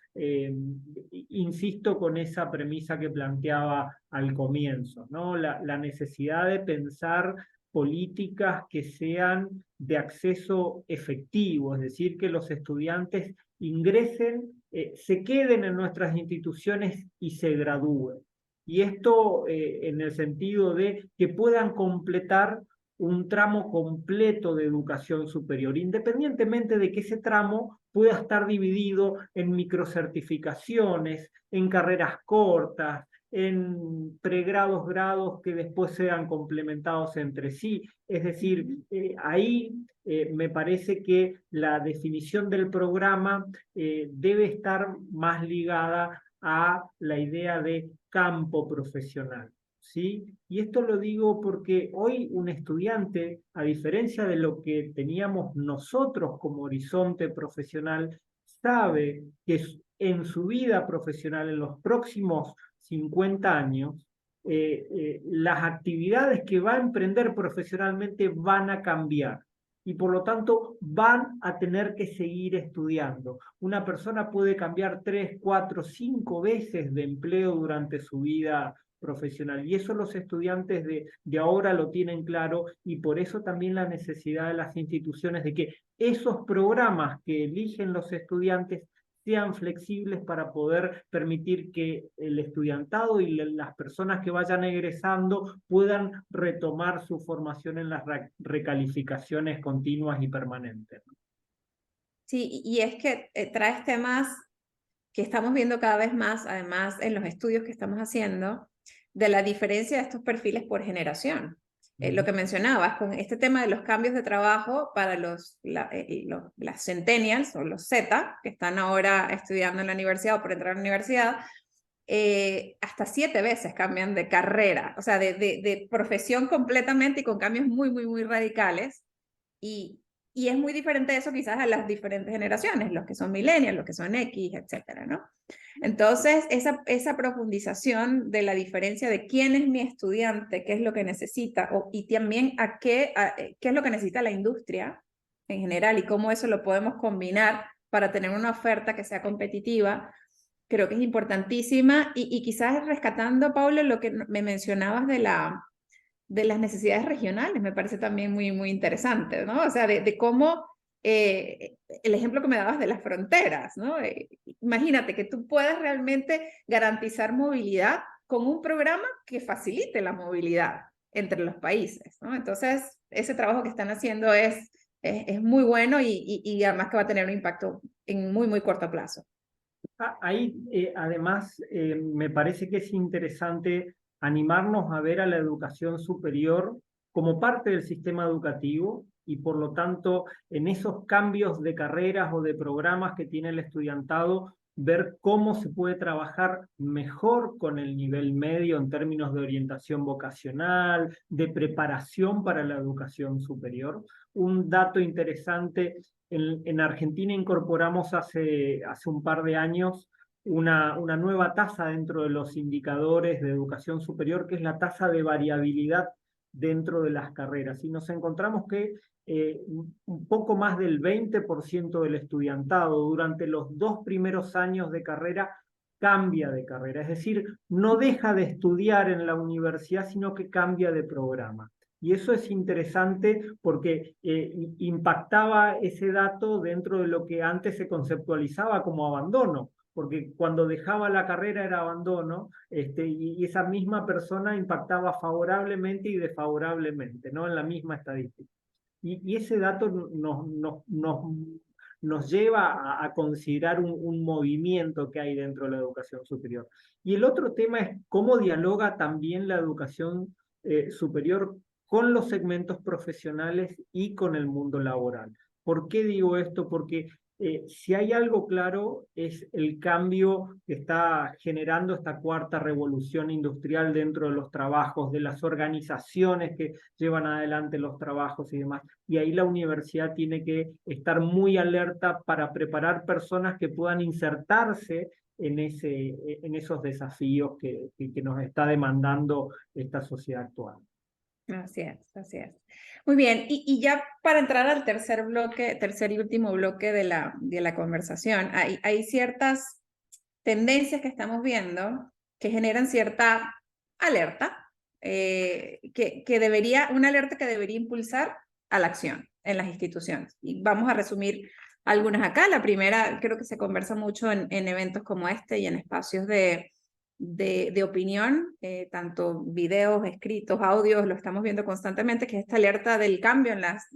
insisto con esa premisa que planteaba al comienzo, ¿no? La necesidad de pensar políticas que sean de acceso efectivo, es decir, que los estudiantes ingresen, se queden en nuestras instituciones y se gradúen. Y esto en el sentido de que puedan completar un tramo completo de educación superior, independientemente de que ese tramo pueda estar dividido en microcertificaciones, en carreras cortas, en pregrados, grados que después sean complementados entre sí. Es decir, ahí me parece que la definición del programa debe estar más ligada a la idea de campo profesional, ¿sí? Y esto lo digo porque hoy un estudiante, a diferencia de lo que teníamos nosotros como horizonte profesional, sabe que en su vida profesional, en los próximos 50 años, las actividades que va a emprender profesionalmente van a cambiar, y por lo tanto van a tener que seguir estudiando. Una persona puede cambiar 3, 4, 5 veces de empleo durante su vida profesional, y eso los estudiantes de ahora lo tienen claro, y por eso también la necesidad de las instituciones de que esos programas que eligen los estudiantes sean flexibles para poder permitir que el estudiantado y las personas que vayan egresando puedan retomar su formación en las recalificaciones continuas y permanentes. Sí, y es que traes temas que estamos viendo cada vez más, además en los estudios que estamos haciendo, de la diferencia de estos perfiles por generación. lo que mencionabas, con este tema de los cambios de trabajo para las centennials o los Z, que están ahora estudiando en la universidad o por entrar a la universidad, hasta 7 veces cambian de carrera, o sea, de profesión completamente y con cambios muy, muy, muy radicales. Y es muy diferente eso quizás a las diferentes generaciones, los que son millennials, los que son X, etcétera, ¿no? Entonces, esa profundización de la diferencia de quién es mi estudiante, qué es lo que necesita, y también qué es lo que necesita la industria en general y cómo eso lo podemos combinar para tener una oferta que sea competitiva, creo que es importantísima. Y quizás rescatando, Paulo, lo que me mencionabas de las necesidades regionales, me parece también muy, muy interesante, ¿no? O sea, de cómo el ejemplo que me dabas de las fronteras, ¿no? Imagínate que tú puedas realmente garantizar movilidad con un programa que facilite la movilidad entre los países, ¿no? Entonces, ese trabajo que están haciendo es muy bueno y además que va a tener un impacto en muy, muy corto plazo. Ahí, además, me parece que es interesante animarnos a ver a la educación superior como parte del sistema educativo y, por lo tanto, en esos cambios de carreras o de programas que tiene el estudiantado, ver cómo se puede trabajar mejor con el nivel medio en términos de orientación vocacional, de preparación para la educación superior. Un dato interesante: en Argentina incorporamos hace un par de años una nueva tasa dentro de los indicadores de educación superior, que es la tasa de variabilidad dentro de las carreras. Y nos encontramos que un poco más del 20% del estudiantado durante los 2 primeros años de carrera cambia de carrera. Es decir, no deja de estudiar en la universidad, sino que cambia de programa. Y eso es interesante porque impactaba ese dato dentro de lo que antes se conceptualizaba como abandono, porque cuando dejaba la carrera era abandono, y esa misma persona impactaba favorablemente y desfavorablemente, ¿no? En la misma estadística. Y ese dato nos lleva a considerar un movimiento que hay dentro de la educación superior. Y el otro tema es cómo dialoga también la educación superior con los segmentos profesionales y con el mundo laboral. ¿Por qué digo esto? Porque si hay algo claro es el cambio que está generando esta 4ª revolución industrial dentro de los trabajos, de las organizaciones que llevan adelante los trabajos y demás. Y ahí la universidad tiene que estar muy alerta para preparar personas que puedan insertarse en esos desafíos que nos está demandando esta sociedad actual. Así es, así es. Muy bien, y ya para entrar al tercer y último bloque de la conversación, hay ciertas tendencias que estamos viendo que generan cierta alerta, una alerta que debería impulsar a la acción en las instituciones. Y vamos a resumir algunas acá. La primera, creo que se conversa mucho en eventos como este y en espacios de opinión, tanto videos, escritos, audios, lo estamos viendo constantemente, que es esta alerta del cambio en las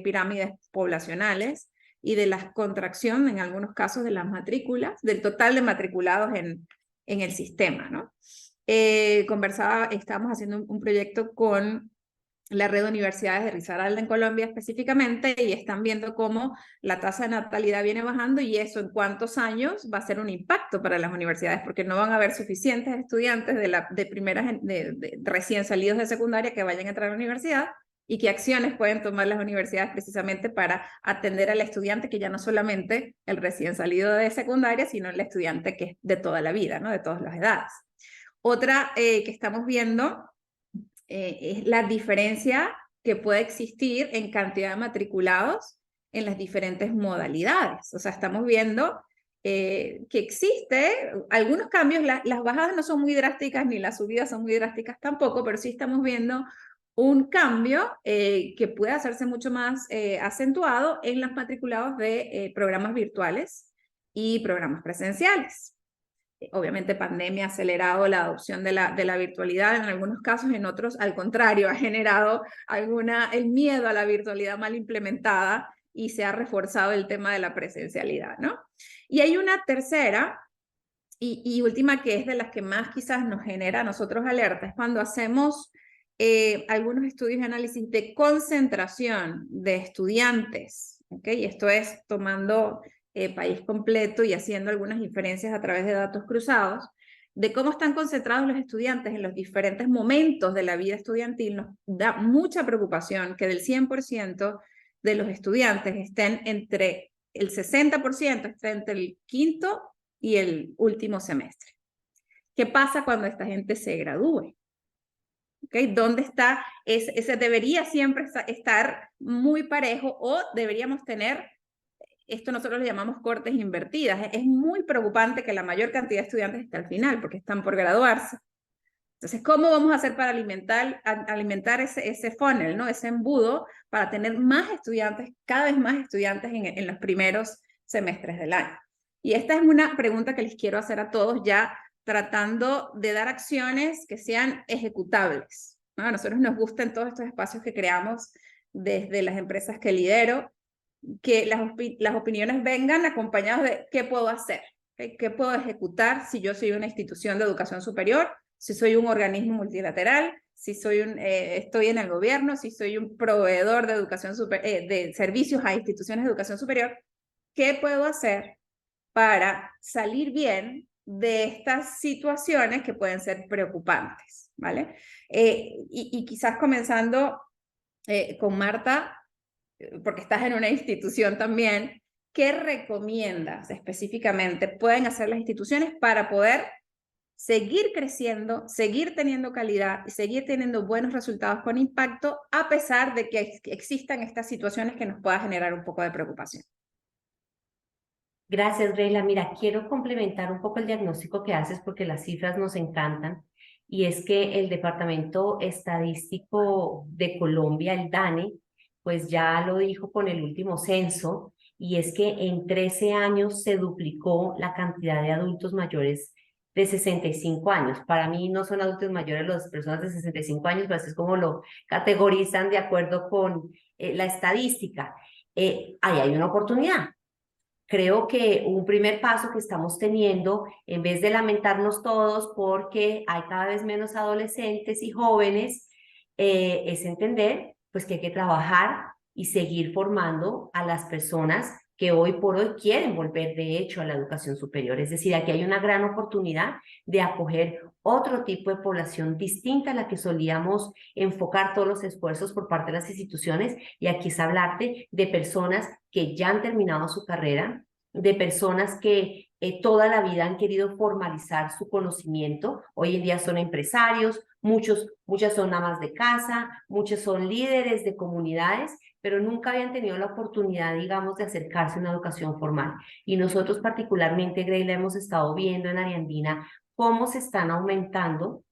pirámides poblacionales y de la contracción, en algunos casos, de las matrículas, del total de matriculados en el sistema, ¿no? Estábamos haciendo un proyecto con la red de universidades de Risaralda en Colombia específicamente, y están viendo cómo la tasa de natalidad viene bajando, y eso en cuántos años va a ser un impacto para las universidades, porque no van a haber suficientes estudiantes de recién salidos de secundaria que vayan a entrar a la universidad, y qué acciones pueden tomar las universidades precisamente para atender al estudiante, que ya no solamente el recién salido de secundaria, sino el estudiante que es de toda la vida, ¿no? De todas las edades. Otra que estamos viendo es la diferencia que puede existir en cantidad de matriculados en las diferentes modalidades. O sea, estamos viendo que existe algunos cambios, las bajadas no son muy drásticas ni las subidas son muy drásticas tampoco, pero sí estamos viendo un cambio que puede hacerse mucho más acentuado en los matriculados de programas virtuales y programas presenciales. Obviamente pandemia ha acelerado la adopción de la virtualidad en algunos casos, en otros al contrario, ha generado el miedo a la virtualidad mal implementada y se ha reforzado el tema de la presencialidad, ¿no? Y hay una tercera y última, que es de las que más quizás nos genera a nosotros alerta, es cuando hacemos algunos estudios y análisis de concentración de estudiantes, ¿ok? Y esto es tomando país completo y haciendo algunas inferencias a través de datos cruzados, de cómo están concentrados los estudiantes en los diferentes momentos de la vida estudiantil. Nos da mucha preocupación que del 100% de los estudiantes estén entre el 60%, esté entre el quinto y el último semestre. ¿Qué pasa cuando esta gente se gradúe? ¿Okay? ¿Dónde está? Ese debería siempre estar muy parejo, o deberíamos tener, esto nosotros le llamamos cortes invertidas. Es muy preocupante que la mayor cantidad de estudiantes esté al final porque están por graduarse. Entonces, ¿cómo vamos a hacer para alimentar ese funnel, ¿no? Ese embudo, para tener más estudiantes, cada vez más estudiantes en los primeros semestres del año? Y esta es una pregunta que les quiero hacer a todos, ya tratando de dar acciones que sean ejecutables, ¿no? A nosotros nos gustan todos estos espacios que creamos desde las empresas que lidero, que las opiniones vengan acompañadas de qué puedo hacer, ¿okay? ¿Qué puedo ejecutar si yo soy una institución de educación superior, si soy un organismo multilateral, si soy estoy en el gobierno, si soy un proveedor de educación de servicios a instituciones de educación superior? ¿Qué puedo hacer para salir bien de estas situaciones que pueden ser preocupantes, ¿vale? Y quizás comenzando con Marta, porque estás en una institución también, ¿qué recomiendas específicamente pueden hacer las instituciones para poder seguir creciendo, seguir teniendo calidad y seguir teniendo buenos resultados con impacto, a pesar de que existan estas situaciones que nos puedan generar un poco de preocupación? Gracias, Grela. Mira, quiero complementar un poco el diagnóstico que haces porque las cifras nos encantan, y es que el Departamento Estadístico de Colombia, el DANE, pues ya lo dijo con el último censo, y es que en 13 años se duplicó la cantidad de adultos mayores de 65 años. Para mí no son adultos mayores las personas de 65 años, pero así es como lo categorizan de acuerdo con la estadística. Ahí hay una oportunidad. Creo que un primer paso que estamos teniendo, en vez de lamentarnos todos porque hay cada vez menos adolescentes y jóvenes, es entender pues que hay que trabajar y seguir formando a las personas que hoy por hoy quieren volver de hecho a la educación superior. Es decir, aquí hay una gran oportunidad de acoger otro tipo de población distinta a la que solíamos enfocar todos los esfuerzos por parte de las instituciones, y aquí es hablarte de personas que ya han terminado su carrera, de personas que toda la vida han querido formalizar su conocimiento. Hoy en día son empresarios, muchas son amas de casa, muchos son líderes de comunidades, pero nunca habían tenido la oportunidad, digamos, de acercarse a una educación formal. Y nosotros particularmente, Greyla, hemos estado viendo en Ariandina cómo se están aumentando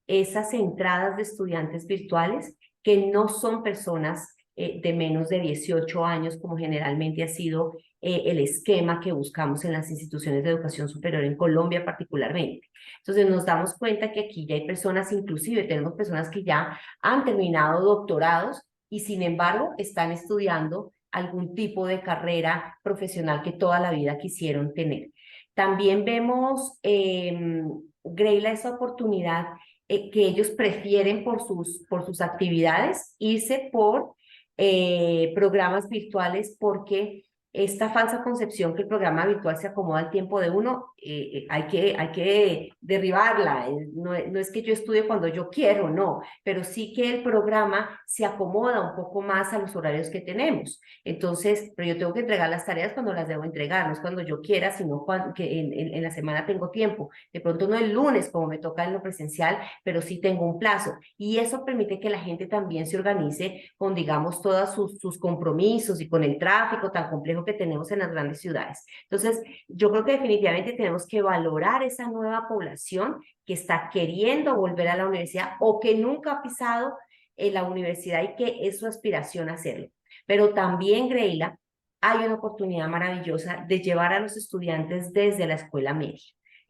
esas entradas de estudiantes virtuales que no son personas de menos de 18 años, como generalmente ha sido el esquema que buscamos en las instituciones de educación superior en Colombia particularmente. Entonces nos damos cuenta que aquí ya hay personas, inclusive tenemos personas que ya han terminado doctorados y sin embargo están estudiando algún tipo de carrera profesional que toda la vida quisieron tener. También vemos, Greyla, esa oportunidad que ellos prefieren por sus actividades irse por programas virtuales, porque esta falsa concepción que el programa virtual se acomoda al tiempo de uno, hay que derribarla. No es que yo estudie cuando yo quiero, no, pero sí que el programa se acomoda un poco más a los horarios que tenemos. Entonces, pero yo tengo que entregar las tareas cuando las debo entregar, no es cuando yo quiera, sino cuando, que en la semana tengo tiempo. De pronto no el lunes, como me toca en lo presencial, pero sí tengo un plazo. Y eso permite que la gente también se organice con, digamos, todos sus compromisos y con el tráfico tan complejo que tenemos en las grandes ciudades. Entonces, yo creo que definitivamente tenemos que valorar esa nueva población que está queriendo volver a la universidad o que nunca ha pisado en la universidad y que es su aspiración hacerlo. Pero también, Greyla, hay una oportunidad maravillosa de llevar a los estudiantes desde la escuela media.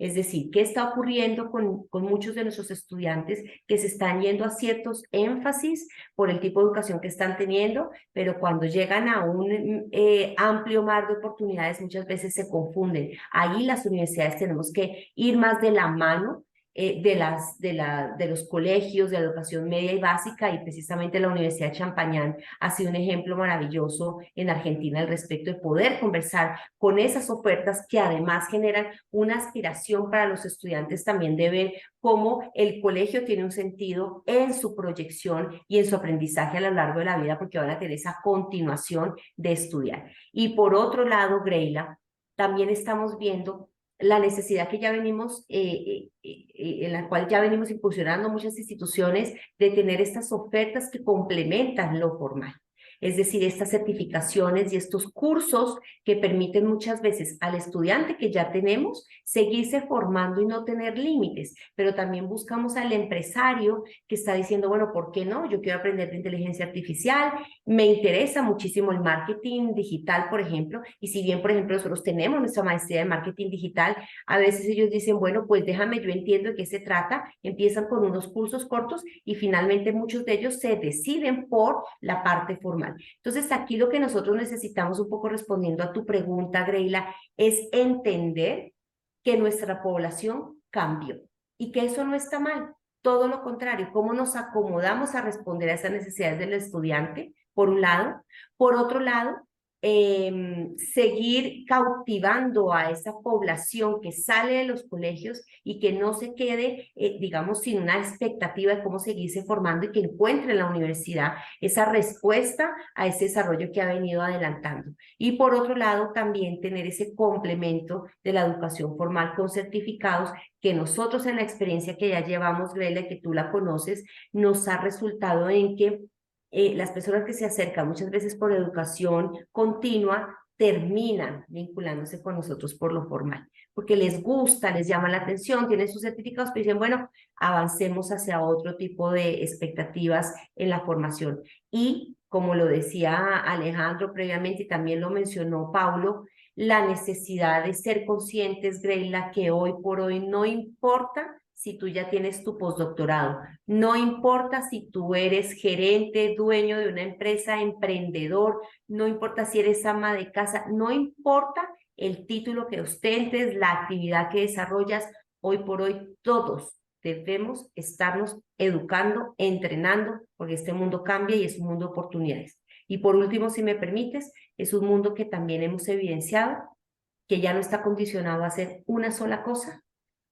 Es decir, ¿qué está ocurriendo con muchos de nuestros estudiantes que se están yendo a ciertos énfasis por el tipo de educación que están teniendo, pero cuando llegan a un amplio mar de oportunidades muchas veces se confunden? Ahí las universidades tenemos que ir más de la mano de los colegios, de la educación media y básica, y precisamente la Universidad de Champagnat ha sido un ejemplo maravilloso en Argentina al respecto de poder conversar con esas ofertas que además generan una aspiración para los estudiantes también de ver cómo el colegio tiene un sentido en su proyección y en su aprendizaje a lo largo de la vida, porque van a tener esa continuación de estudiar. Y por otro lado, Greila, también estamos viendo la necesidad que ya venimos, en la cual ya venimos incursionando muchas instituciones de tener estas ofertas que complementan lo formal. Es decir, estas certificaciones y estos cursos que permiten muchas veces al estudiante que ya tenemos seguirse formando y no tener límites, pero también buscamos al empresario que está diciendo, bueno, ¿por qué no? Yo quiero aprender de inteligencia artificial, me interesa muchísimo el marketing digital, por ejemplo, y si bien, por ejemplo, nosotros tenemos nuestra maestría de marketing digital, a veces ellos dicen, bueno, pues déjame, yo entiendo de qué se trata, empiezan con unos cursos cortos y finalmente muchos de ellos se deciden por la parte formal. Entonces, aquí lo que nosotros necesitamos, un poco respondiendo a tu pregunta, Greila, es entender que nuestra población cambió y que eso no está mal. Todo lo contrario, cómo nos acomodamos a responder a esas necesidades del estudiante, por un lado. Por otro lado, seguir cautivando a esa población que sale de los colegios y que no se quede, digamos, sin una expectativa de cómo seguirse formando y que encuentre en la universidad esa respuesta a ese desarrollo que ha venido adelantando. Y por otro lado, también tener ese complemento de la educación formal con certificados que nosotros en la experiencia que ya llevamos, Grela, que tú la conoces, nos ha resultado en que las personas que se acercan muchas veces por educación continua terminan vinculándose con nosotros por lo formal, porque les gusta, les llama la atención, tienen sus certificados, pero dicen, bueno, avancemos hacia otro tipo de expectativas en la formación. Y como lo decía Alejandro previamente y también lo mencionó Paulo, la necesidad de ser conscientes, Greila, que hoy por hoy no importa si tú ya tienes tu postdoctorado, no importa si tú eres gerente, dueño de una empresa, emprendedor, no importa si eres ama de casa, no importa el título que ostentes, la actividad que desarrollas, hoy por hoy todos debemos estarnos educando, entrenando, porque este mundo cambia y es un mundo de oportunidades. Y por último, si me permites, es un mundo que también hemos evidenciado, que ya no está condicionado a hacer una sola cosa.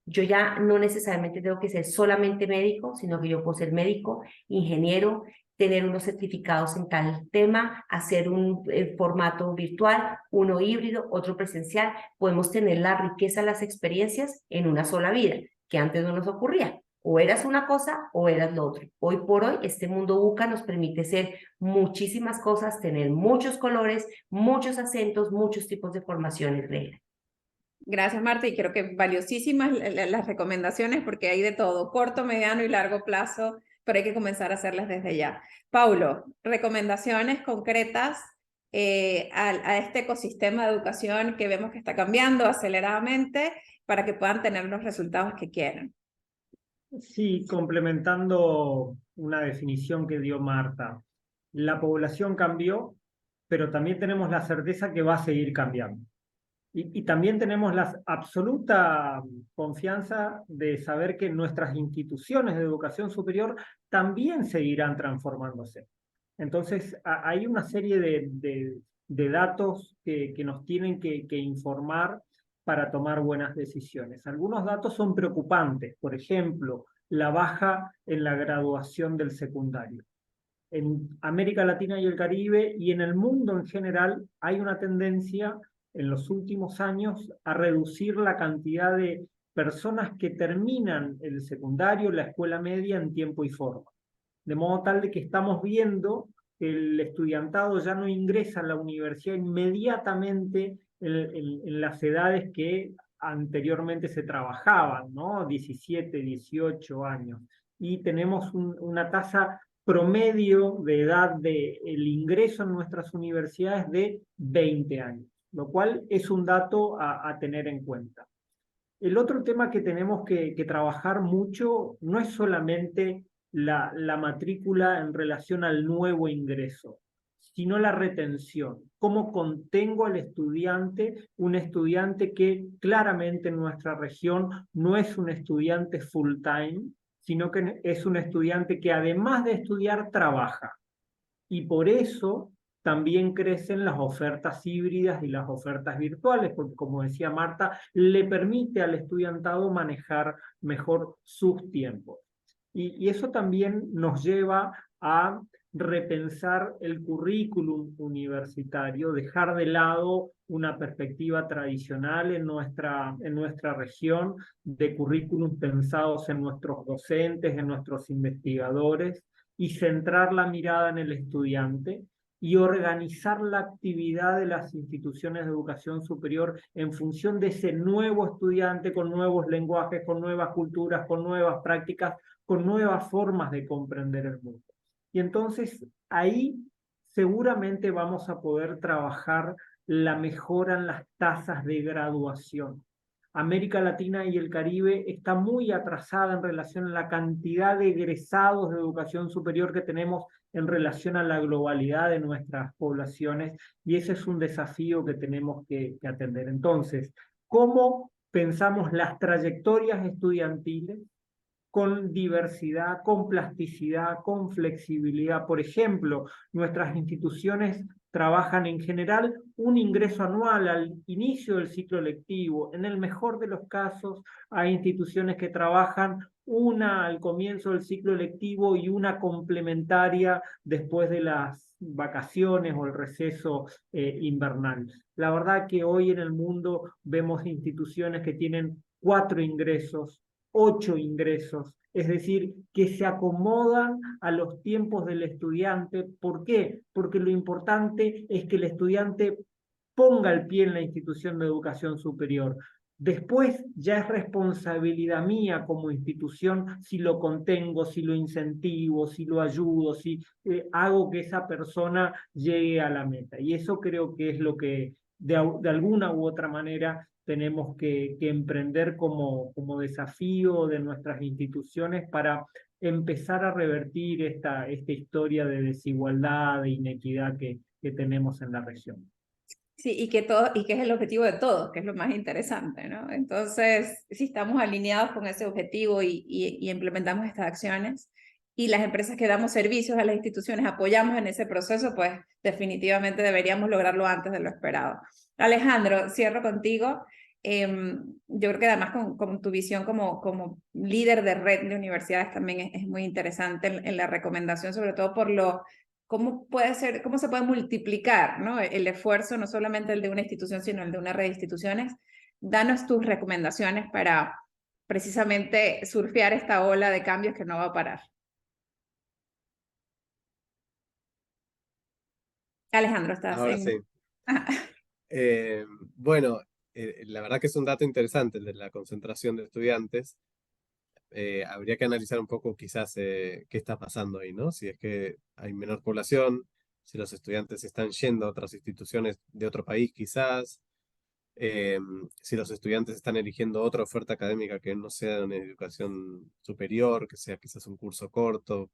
Yo ya no necesariamente tengo que ser solamente médico, sino que yo puedo ser médico, ingeniero, tener unos certificados en tal tema, hacer un formato virtual, uno híbrido, otro presencial. Podemos tener la riqueza, las experiencias en una sola vida, que antes no nos ocurría. O eras una cosa o eras lo otro. Hoy por hoy, este mundo VUCA nos permite ser muchísimas cosas, tener muchos colores, muchos acentos, muchos tipos de formaciones, Leila. Gracias, Marta, y creo que valiosísimas las recomendaciones porque hay de todo, corto, mediano y largo plazo, pero hay que comenzar a hacerlas desde ya. Paulo, recomendaciones concretas a este ecosistema de educación que vemos que está cambiando aceleradamente para que puedan tener los resultados que quieren. Sí, complementando una definición que dio Marta, la población cambió, pero también tenemos la certeza que va a seguir cambiando. Y también tenemos la absoluta confianza de saber que nuestras instituciones de educación superior también seguirán transformándose. Entonces, hay una serie de datos que nos tienen que informar para tomar buenas decisiones. Algunos datos son preocupantes, por ejemplo, la baja en la graduación del secundario. En América Latina y el Caribe y en el mundo en general hay una tendencia en los últimos años a reducir la cantidad de personas que terminan el secundario, la escuela media en tiempo y forma. De modo tal de que estamos viendo que el estudiantado ya no ingresa a la universidad inmediatamente en las edades que anteriormente se trabajaban, ¿no? 17, 18 años. Y tenemos una tasa promedio de edad del ingreso en nuestras universidades de 20 años, lo cual es un dato a tener en cuenta. El otro tema que tenemos que trabajar mucho no es solamente la matrícula en relación al nuevo ingreso, sino la retención. ¿Cómo contengo al estudiante? Un estudiante que claramente en nuestra región no es un estudiante full time, sino que es un estudiante que además de estudiar trabaja. Y por eso también crecen las ofertas híbridas y las ofertas virtuales, porque como decía Marta, le permite al estudiantado manejar mejor sus tiempos. Y eso también nos lleva a repensar el currículum universitario, dejar de lado una perspectiva tradicional en nuestra región de currículum pensados en nuestros docentes, en nuestros investigadores, y centrar la mirada en el estudiante y organizar la actividad de las instituciones de educación superior en función de ese nuevo estudiante con nuevos lenguajes, con nuevas culturas, con nuevas prácticas, con nuevas formas de comprender el mundo. Y entonces ahí seguramente vamos a poder trabajar la mejora en las tasas de graduación. América Latina y el Caribe está muy atrasada en relación a la cantidad de egresados de educación superior que tenemos en relación a la globalidad de nuestras poblaciones, y ese es un desafío que tenemos que atender. Entonces, ¿cómo pensamos las trayectorias estudiantiles con diversidad, con plasticidad, con flexibilidad? Por ejemplo, nuestras instituciones trabajan en general un ingreso anual al inicio del ciclo lectivo. En el mejor de los casos, hay instituciones que trabajan una al comienzo del ciclo lectivo y una complementaria después de las vacaciones o el receso invernal. La verdad que hoy en el mundo vemos instituciones que tienen 4 ingresos, 8 ingresos, es decir, que se acomodan a los tiempos del estudiante. ¿Por qué? Porque lo importante es que el estudiante ponga el pie en la institución de educación superior. Después ya es responsabilidad mía como institución si lo contengo, si lo incentivo, si lo ayudo, si hago que esa persona llegue a la meta. Y eso creo que es lo que de alguna u otra manera tenemos que emprender como desafío de nuestras instituciones para empezar a revertir esta historia de desigualdad, de inequidad que tenemos en la región. Sí, y que es el objetivo de todos, que es lo más interesante, ¿no? Entonces, si estamos alineados con ese objetivo y implementamos estas acciones, y las empresas que damos servicios a las instituciones apoyamos en ese proceso, pues definitivamente deberíamos lograrlo antes de lo esperado. Alejandro, cierro contigo. Yo creo que además con tu visión como líder de red de universidades también es muy interesante en la recomendación, sobre todo por cómo se puede multiplicar, ¿no? El esfuerzo, no solamente el de una institución, sino el de una red de instituciones. Danos tus recomendaciones para precisamente surfear esta ola de cambios que no va a parar. Alejandro, estás Ahora en... sí. Bueno, la verdad que es un dato interesante el de la concentración de estudiantes. Habría que analizar un poco quizás qué está pasando ahí, ¿no? Si es que hay menor población, si los estudiantes están yendo a otras instituciones de otro país quizás, eh, si los estudiantes están eligiendo otra oferta académica que no sea una educación superior, que sea quizás un curso corto.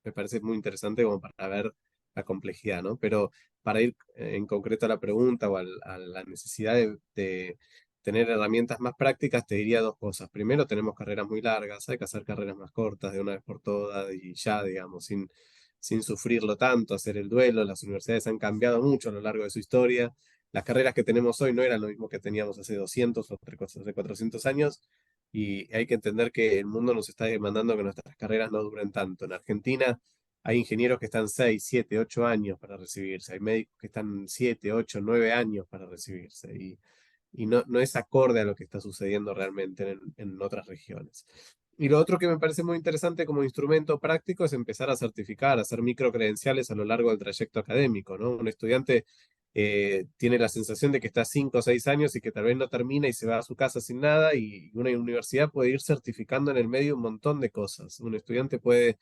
Me parece muy interesante como para ver la complejidad, ¿no? Pero para ir en concreto a la pregunta o a la necesidad de tener herramientas más prácticas, te diría dos cosas. Primero, tenemos carreras muy largas, hay que hacer carreras más cortas de una vez por todas y ya, digamos, sin sufrirlo tanto, hacer el duelo. Las universidades han cambiado mucho a lo largo de su historia. Las carreras que tenemos hoy no eran lo mismo que teníamos hace 200 o hace 400 años, y hay que entender que el mundo nos está demandando que nuestras carreras no duren tanto. En Argentina hay ingenieros que están 6, 7, 8 años para recibirse, hay médicos que están 7, 8, 9 años para recibirse, y no es acorde a lo que está sucediendo realmente en otras regiones. Y lo otro que me parece muy interesante como instrumento práctico es empezar a certificar, a hacer microcredenciales a lo largo del trayecto académico, ¿no? Un estudiante tiene la sensación de que está 5 o 6 años y que tal vez no termina y se va a su casa sin nada, y una universidad puede ir certificando en el medio un montón de cosas. Un estudiante puede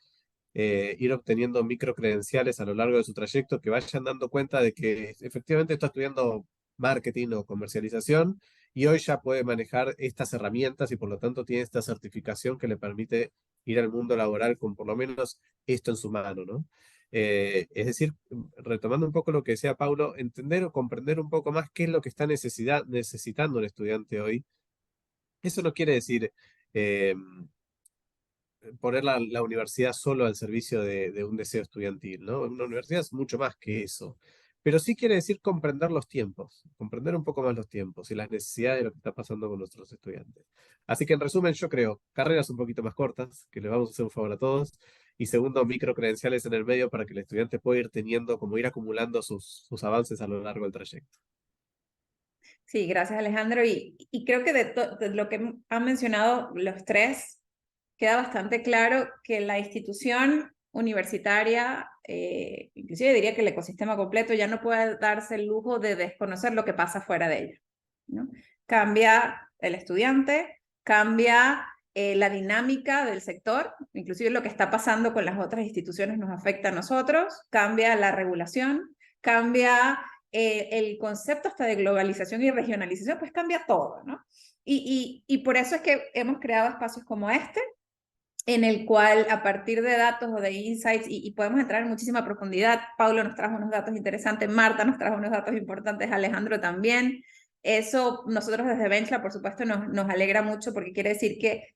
ir obteniendo microcredenciales a lo largo de su trayecto que vayan dando cuenta de que efectivamente está estudiando marketing o comercialización, y hoy ya puede manejar estas herramientas y por lo tanto tiene esta certificación que le permite ir al mundo laboral con por lo menos esto en su mano, ¿no? Es decir, retomando un poco lo que decía Paulo, entender o comprender un poco más qué es lo que está necesitando el estudiante hoy. Eso no quiere decir eh, poner la universidad solo al servicio de un deseo estudiantil, ¿no? Una universidad es mucho más que eso. Pero sí quiere decir comprender los tiempos, comprender un poco más los tiempos y las necesidades de lo que está pasando con nuestros estudiantes. Así que en resumen, yo creo, carreras un poquito más cortas, que le vamos a hacer un favor a todos, y segundo, micro credenciales en el medio para que el estudiante pueda ir teniendo, como ir acumulando sus avances a lo largo del trayecto. Sí, gracias Alejandro. Y creo que de lo que han mencionado los tres, queda bastante claro que la institución universitaria, inclusive diría que el ecosistema completo, ya no puede darse el lujo de desconocer lo que pasa fuera de ella, ¿no? Cambia el estudiante, cambia la dinámica del sector, inclusive lo que está pasando con las otras instituciones nos afecta a nosotros, cambia la regulación, cambia el concepto hasta de globalización y regionalización, pues cambia todo, ¿no? Y por eso es que hemos creado espacios como este, en el cual a partir de datos o de insights, y podemos entrar en muchísima profundidad, Paulo nos trajo unos datos interesantes, Marta nos trajo unos datos importantes, Alejandro también. Eso nosotros desde Benchla, por supuesto, nos alegra mucho porque quiere decir que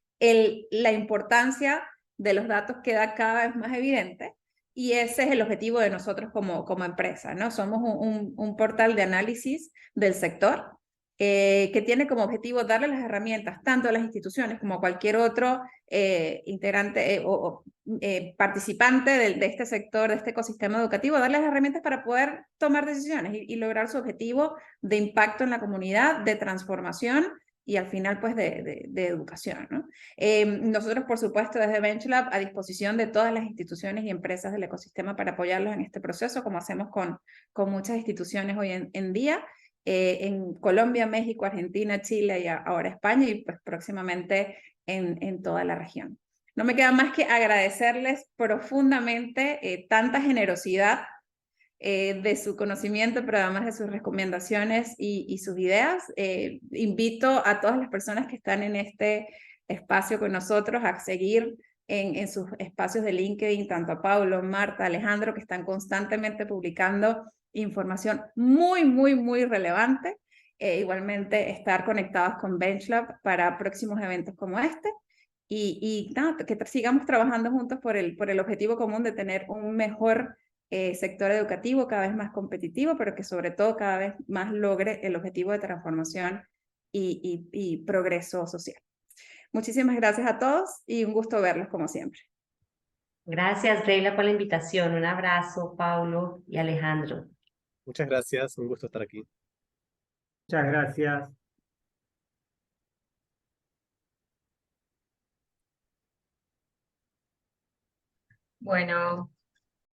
la importancia de los datos queda cada vez más evidente y ese es el objetivo de nosotros como empresa, ¿no? Somos un portal de análisis del sector que tiene como objetivo darle las herramientas tanto a las instituciones como a cualquier otro integrante o participante de este sector, de este ecosistema educativo, darle las herramientas para poder tomar decisiones y lograr su objetivo de impacto en la comunidad, de transformación y al final pues de educación, ¿no? Nosotros por supuesto desde BenchLab a disposición de todas las instituciones y empresas del ecosistema para apoyarlos en este proceso como hacemos con muchas instituciones hoy en día. En Colombia, México, Argentina, Chile y ahora España y pues próximamente en toda la región. No me queda más que agradecerles profundamente tanta generosidad de su conocimiento, pero además de sus recomendaciones y sus ideas. Invito a todas las personas que están en este espacio con nosotros a seguir en sus espacios de LinkedIn, tanto a Paulo, Marta, Alejandro, que están constantemente publicando información muy relevante. Igualmente estar conectados con BenchLab para próximos eventos como este y nada, que sigamos trabajando juntos por el objetivo común de tener un mejor sector educativo cada vez más competitivo, pero que sobre todo cada vez más logre el objetivo de transformación y progreso social. Muchísimas gracias a todos y un gusto verlos como siempre. Gracias, Reila, por la invitación. Un abrazo, Paulo y Alejandro. Muchas gracias, un gusto estar aquí. Muchas gracias. Bueno,